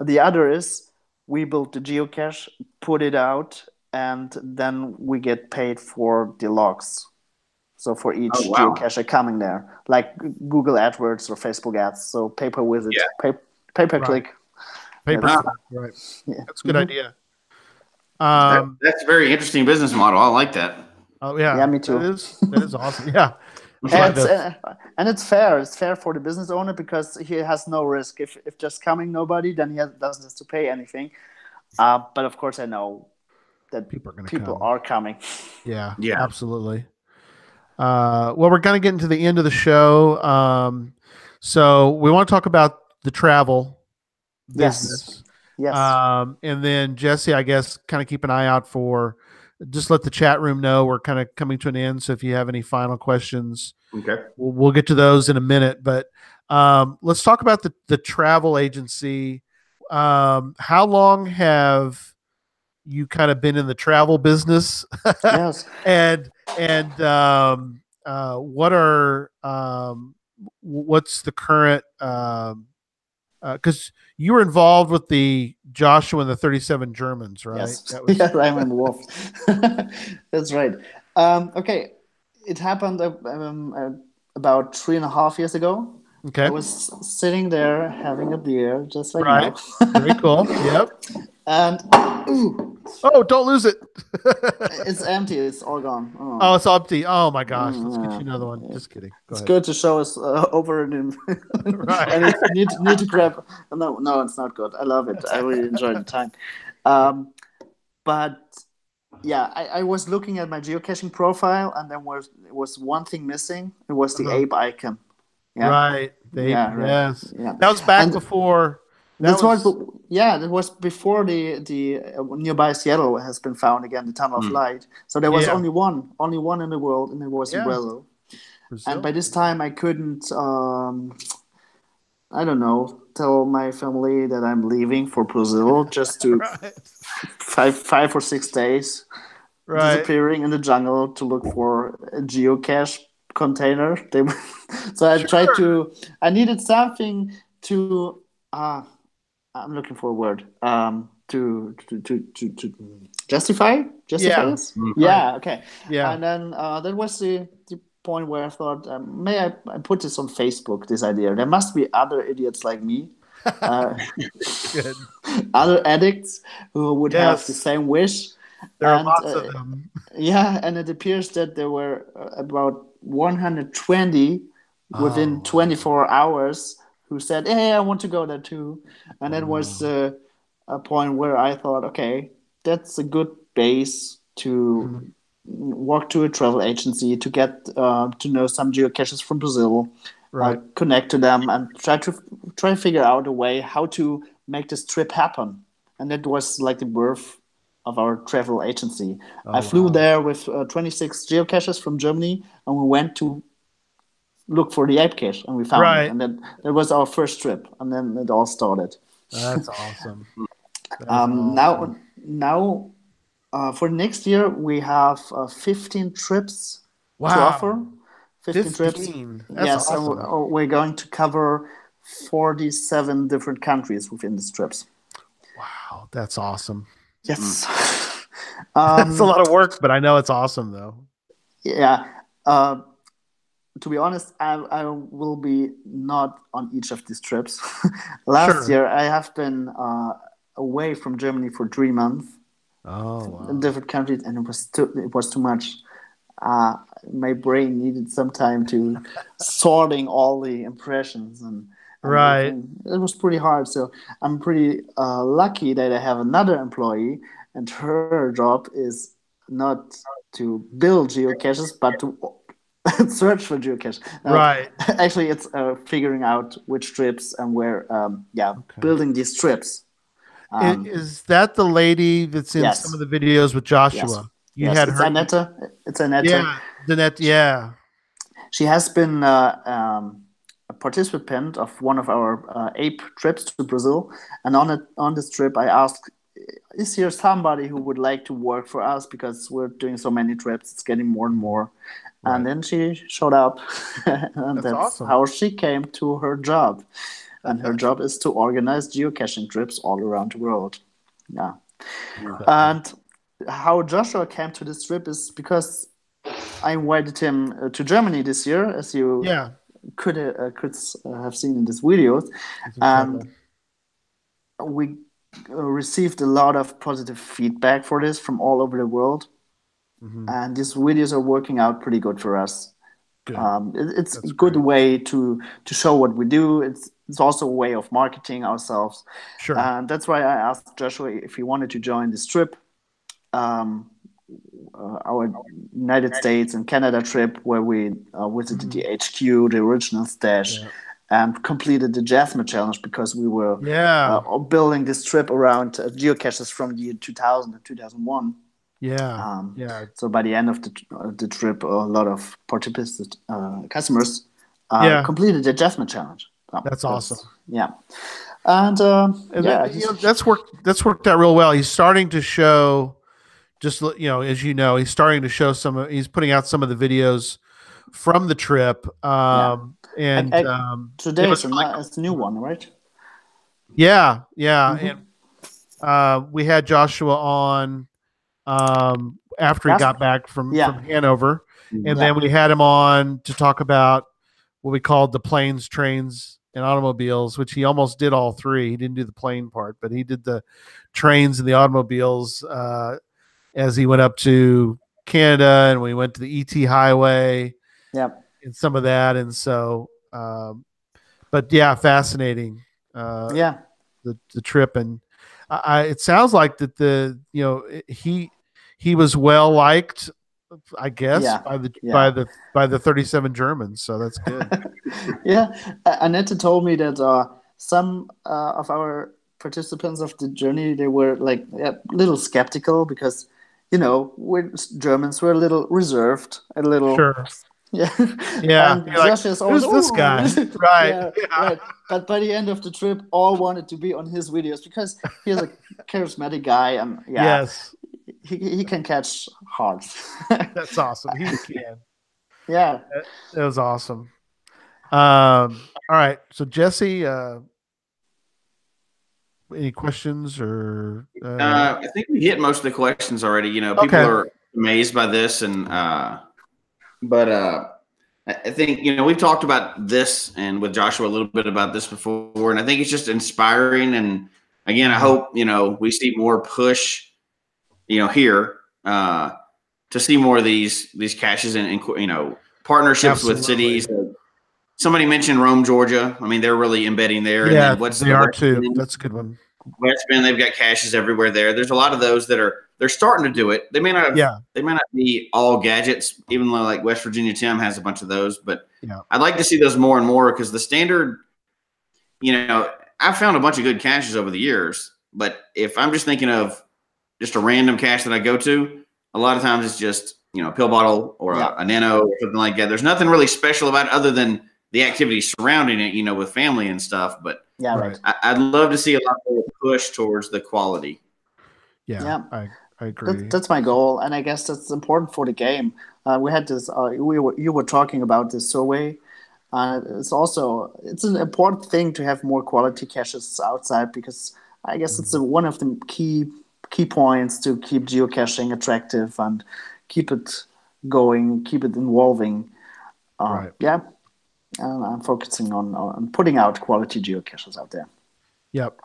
The other is we build the geocache, put it out, and then we get paid for the logs. So for each geocacher coming there, like Google AdWords or Facebook ads, so pay-per-visit, pay-per-click. Pay-per-click, right. Yeah. That's a good idea. That's a very interesting business model. I like that. Oh, yeah. Yeah, me too. That is awesome. Yeah. And it's fair. It's fair for the business owner, because he has no risk. If just coming nobody, then he doesn't have to pay anything. But of course, I know that people are coming. Yeah, absolutely. Well, we're going to get into the end of the show. So we want to talk about the travel business. Yes. And then Jesse, I guess, kind of keep an eye out for, just let the chat room know we're kind of coming to an end. So if you have any final questions, we'll get to those in a minute. But let's talk about the travel agency. How long have you kind of been in the travel business? Yes. and what's the current because you were involved with the Joshua and the 37 Germans, right? Yes, That was... yes, I'm involved. That's right. Okay, it happened about 3.5 years ago. Okay. I was sitting there having a beer, just like Right. now. Very cool. Yep. And oh, don't lose it. it's empty. It's all gone. Oh, it's empty. Oh my gosh. Let's get you another one. Just kidding. Go it's ahead. good to show us over and right. I need to grab. No, it's not good. I love it. I really enjoyed the time. But yeah, I was looking at my geocaching profile, and there was one thing missing. It was the ape icon. Yeah. Right. Right. Yes. Yeah. That was back before. That was before the nearby Seattle has been found again, the Tunnel of Light. So there was only one in the world, and it was in Brazil. And by this time, I couldn't, I don't know, tell my family that I'm leaving for Brazil just to 5 or 6 days disappearing in the jungle to look for a geocache container. So I needed something to, I'm looking for a word, to justify this? Yeah, okay. Yeah. And then that was the point where I thought, may I put this on Facebook, this idea. There must be other idiots like me, other addicts who would have the same wish. There are lots of them. Yeah, and it appears that there were about 120 within 24 hours who said, hey, I want to go there too. And that was a point where I thought, okay, that's a good base to walk to a travel agency, to get to know some geocaches from Brazil, connect to them, and try to figure out a way how to make this trip happen. And that was like the birth of our travel agency. I flew there with 26 geocaches from Germany, and we went to look for the ape cache, and we found it. And then that was our first trip, and then it all started. That's awesome. Now, for next year, we have 15 trips to offer. 15 trips. That's awesome. And we're going to cover 47 different countries within these trips. Wow, that's awesome. Yes. That's a lot of work, but I know it's awesome, though. Yeah. To be honest, I will be not on each of these trips. Last year, I have been away from Germany for 3 months. In different countries, and it was too much. My brain needed some time to sorting all the impressions and it was pretty hard. So I'm pretty lucky that I have another employee, and her job is not to build geocaches, but to search for geocaches. Actually, it's figuring out which trips and where. Building these trips. Is that the lady that's in some of the videos with Joshua? Had her. It's Annette. Yeah, Danette. Yeah. She has been a participant of one of our ape trips to Brazil, and on this trip, I asked, "Is there somebody who would like to work for us? Because we're doing so many trips, it's getting more and more." And then she showed up, and that's awesome. How she came to her job. And her job is to organize geocaching trips all around the world. Yeah. And how Joshua came to this trip is because I invited him to Germany this year, as you could have seen in these videos. And we received a lot of positive feedback for this from all over the world. And these videos are working out pretty good for us. It's a good way to show what we do. It's also a way of marketing ourselves. Sure. And that's why I asked Joshua if he wanted to join this trip, our United States and Canada trip, where we visited the HQ, the original stash, and completed the Jasmine Challenge, because we were building this trip around geocaches from the year 2000 to 2001. So by the end of the trip, a lot of participants, customers, completed the Jasmine Challenge. That's awesome. And that's worked out real well. He's starting to show, as he's starting to show he's putting out some of the videos from the trip. Today it's a new one, right? Yeah, and we had Joshua on after he got back from Hanover, and then we had him on to talk about what we called the planes, trains, and automobiles, which he almost did all three. He didn't do the plane part, but he did the trains and the automobiles as he went up to Canada, and we went to the ET Highway, and some of that, and so. But yeah, fascinating. The trip, and it sounds like that he was well liked, I guess, by the 37 Germans. So that's good. Annette told me that some of our participants of the journey, they were like a little skeptical because we're Germans, we're a little reserved, a little sure. Yeah. And Josh is always, who's this guy? Right. Right. But by the end of the trip, all wanted to be on his videos because he's a charismatic guy, and he can catch hearts. That's awesome. He can. Yeah. That was awesome. All right. So Jesse, any questions or? I think we hit most of the questions already. People are amazed by this, and but I think we've talked about this and with Joshua a little bit about this before, and I think it's just inspiring. And again, I hope we see more push, here to see more of these caches and partnerships with cities. Somebody mentioned Rome, Georgia. I mean, they're really embedding there. Yeah, and then they are too. That's a good one. West Bend, they've got caches everywhere there. There's a lot of those that they're starting to do it. They may not be all gadgets, even though like West Virginia Tim has a bunch of those, but I'd like to see those more and more because the standard, I've found a bunch of good caches over the years, but if I'm just thinking of just a random cache that I go to, a lot of times it's just, a pill bottle or a nano or something like that. There's nothing really special about it other than the activity surrounding it, with family and stuff, but I'd love to see a lot more push towards the quality. I agree. That's my goal, and I guess that's important for the game. We had this. You were talking about this survey. It's an important thing to have more quality caches outside because I guess it's one of the key points to keep geocaching attractive and keep it going, keep it evolving. And I'm focusing on putting out quality geocaches out there. Yep.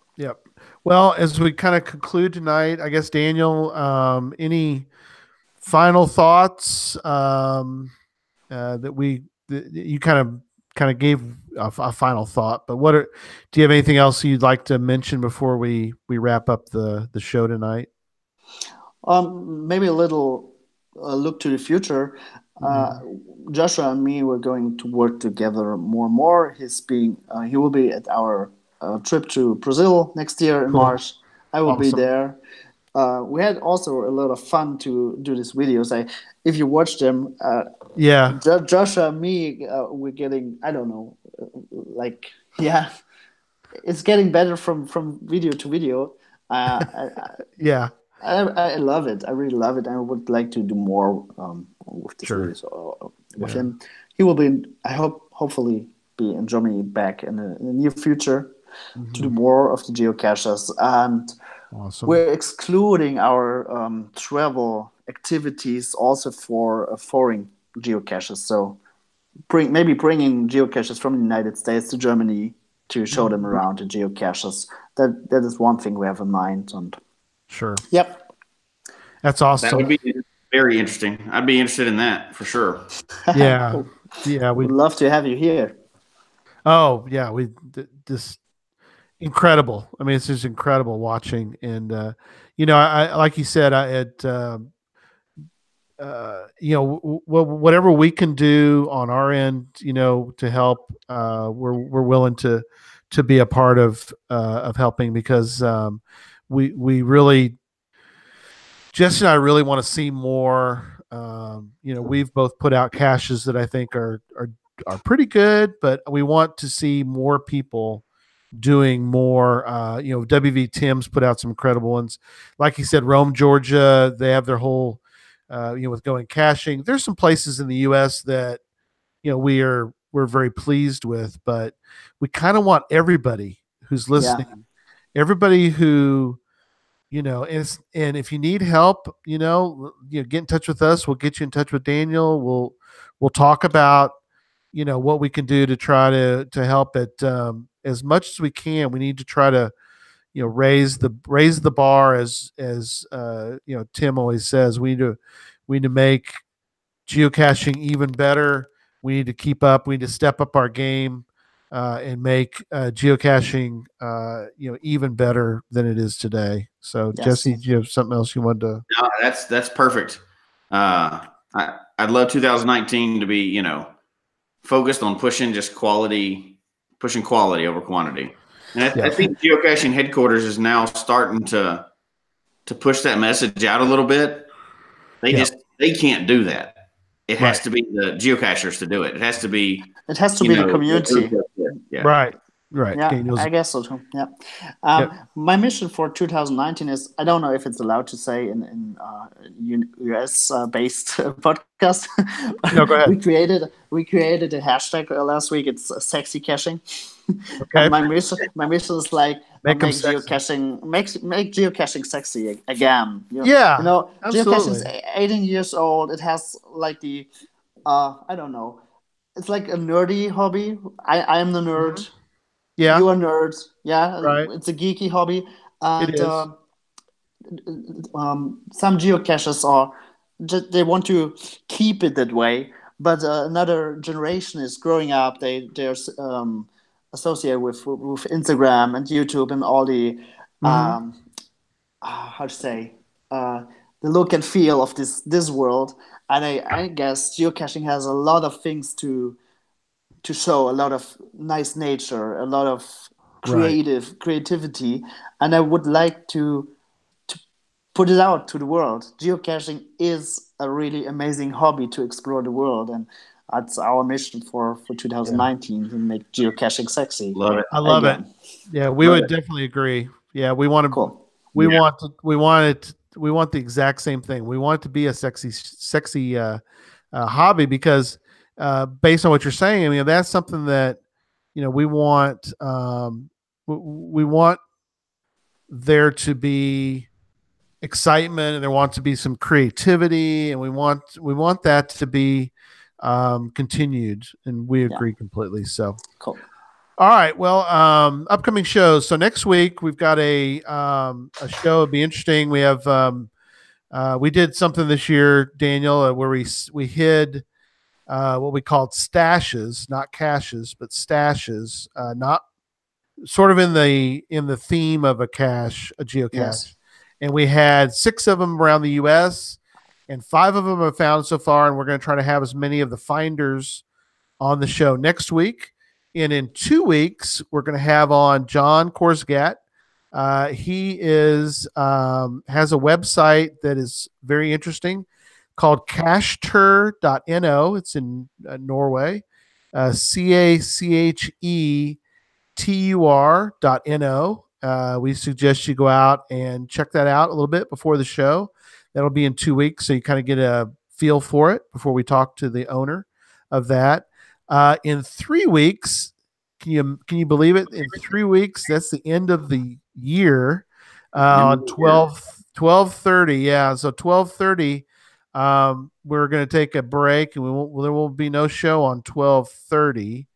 Well, as we kind of conclude tonight, I guess, Daniel, any final thoughts that you kind of gave a final thought, but do you have anything else you'd like to mention before we wrap up the show tonight? Maybe a little look to the future. Joshua and me were going to work together more and more. He will be at our trip to Brazil next year in March. I will be there. We had also a lot of fun to do these videos. If you watch them, Joshua and me, we're getting, I don't know, it's getting better from video to video. I love it. I really love it. I would like to do more with this series with him. He will be, I hopefully be in Germany back in the near future to do more of the geocaches. And we're excluding our travel activities also for foreign geocaches. So maybe bringing geocaches from the United States to Germany to show them around the geocaches. That is one thing we have in mind. And sure. Yep. That's awesome. That would be very interesting. I'd be interested in that for sure. Yeah. We'd love to have you here. Oh, yeah. This incredible. I mean, it's just incredible watching. And, I like you said, whatever we can do on our end, to help, we're willing to be a part of helping because we really, Jesse and I really want to see more. We've both put out caches that I think are pretty good, but we want to see more people doing more. WV Tim's put out some incredible ones. Like he said, Rome, Georgia, they have their whole, with going caching. There's some places in the U.S. that, we're very pleased with, but we kind of want everybody who's listening everybody who, and if you need help, get in touch with us. We'll get you in touch with Daniel. We'll talk about, what we can do to try to help it as much as we can. We need to try to, raise the bar as Tim always says. We need to make geocaching even better. We need to keep up. We need to step up our game and make geocaching even better than it is today. So, Yes. Jesse, do you have something else you wanted to? No, that's perfect. I'd love 2019 to be focused on pushing quality over quantity. And I think geocaching headquarters is now starting to push that message out a little bit. They can't do that. It has to be the geocachers to do it. It has to be the community. Yeah. Right. Yeah, I guess so too. Yeah. My mission for 2019 is, I don't know if it's allowed to say in US based podcast. No, go ahead. We created a hashtag last week. It's sexy caching. Okay. And my mission is like make geocaching sexy again. Geocaching is 18 years old. It has like the I don't know. It's like a nerdy hobby. I am the nerd. Mm-hmm. Yeah. You are nerds. Yeah. Right. It's a geeky hobby. And it is. Some geocaches they want to keep it that way, but another generation is growing up. They're associated with Instagram and YouTube and all the how to say the look and feel of this world. And I guess geocaching has a lot of things to show, a lot of nice nature, a lot of creativity, and I would like to put it out to the world. Geocaching is a really amazing hobby to explore the world, and that's our mission for 2019 to make geocaching sexy. Love it. I love it. Yeah, we would definitely agree. Yeah, we want to. Cool. We want the exact same thing. We want it to be a sexy hobby because. Based on what you're saying, I mean, that's something that, we want, we want there to be excitement and there wants to be some creativity and we want that to be continued, and we agree completely. So cool. All right. Well, upcoming shows. So next week we've got a show. It'll be interesting. We have, we did something this year, Daniel, where we hid what we called stashes, not caches, but stashes, not sort of in the theme of a geocache. Yes. And we had 6 of them around the U.S. and 5 of them have found so far. And we're going to try to have as many of the finders on the show next week. And in 2 weeks, we're going to have on John Korsgat. He has a website that is very interesting, called cachetur.no. It's in Norway. CACHETUR.no. We suggest you go out and check that out a little bit before the show. That'll be in 2 weeks, so you kind of get a feel for it before we talk to the owner of that. In 3 weeks, can you believe it? In 3 weeks, that's the end of the year. On 12:30, yeah. So 12:30. We're going to take a break, and there will be no show on 12:30.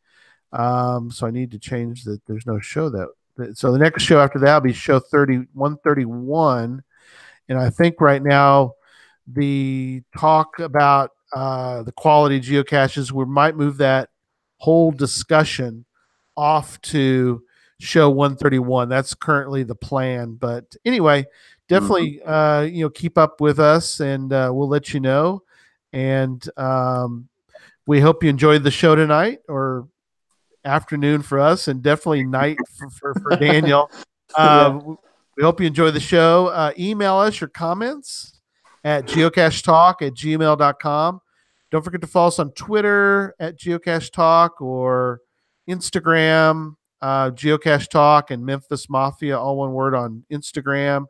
So I need to change that. There's no show so the next show after that will be show 131. And I think right now the talk about the quality geocaches, we might move that whole discussion off to show 131. That's currently the plan. But anyway, definitely, keep up with us, and we'll let you know. And we hope you enjoyed the show tonight, or afternoon for us, and definitely night for Daniel. We hope you enjoy the show. Email us your comments at geocachetalk@gmail.com. Don't forget to follow us on Twitter at Geocache Talk, or Instagram, Geocache Talk, and Memphis Mafia, all one word, on Instagram.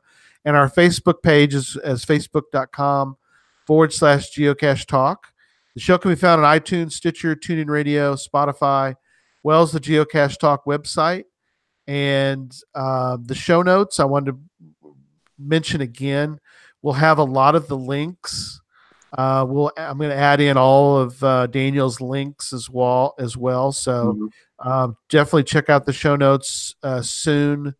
And our Facebook page is as facebook.com/Geocache Talk. The show can be found on iTunes, Stitcher, TuneIn Radio, Spotify, well as the Geocache Talk website. And the show notes, I wanted to mention again, we'll have a lot of the links. I'm going to add in all of Daniel's links as well. So definitely check out the show notes soon.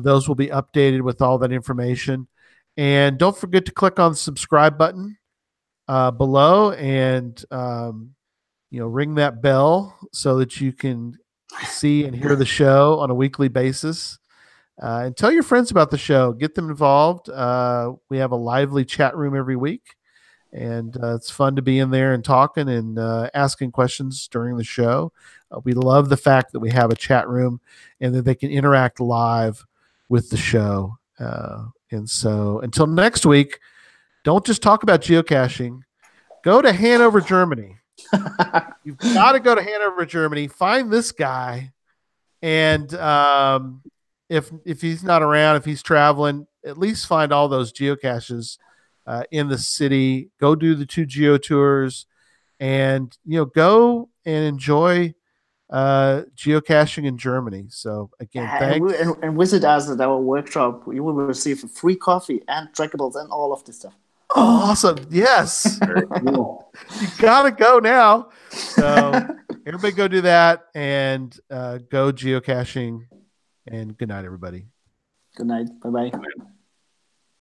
Those will be updated with all that information. And don't forget to click on the subscribe button below, and ring that bell so that you can see and hear the show on a weekly basis. And tell your friends about the show. Get them involved. We have a lively chat room every week, and it's fun to be in there and talking and asking questions during the show. We love the fact that we have a chat room and that they can interact live with the show. And so until next week, don't just talk about geocaching. Go to Hanover, Germany. You've got to go to Hanover, Germany. Find this guy, and if he's not around, if he's traveling, at least find all those geocaches in the city. Go do the 2 geo tours, and go and enjoy geocaching in Germany. So again, thanks. And visit us at our workshop. You will receive a free coffee and drinkables and all of this stuff. Oh, awesome. Yes. Cool. You got to go now. So everybody go do that, and go geocaching, and good night, everybody. Good night. Bye-bye.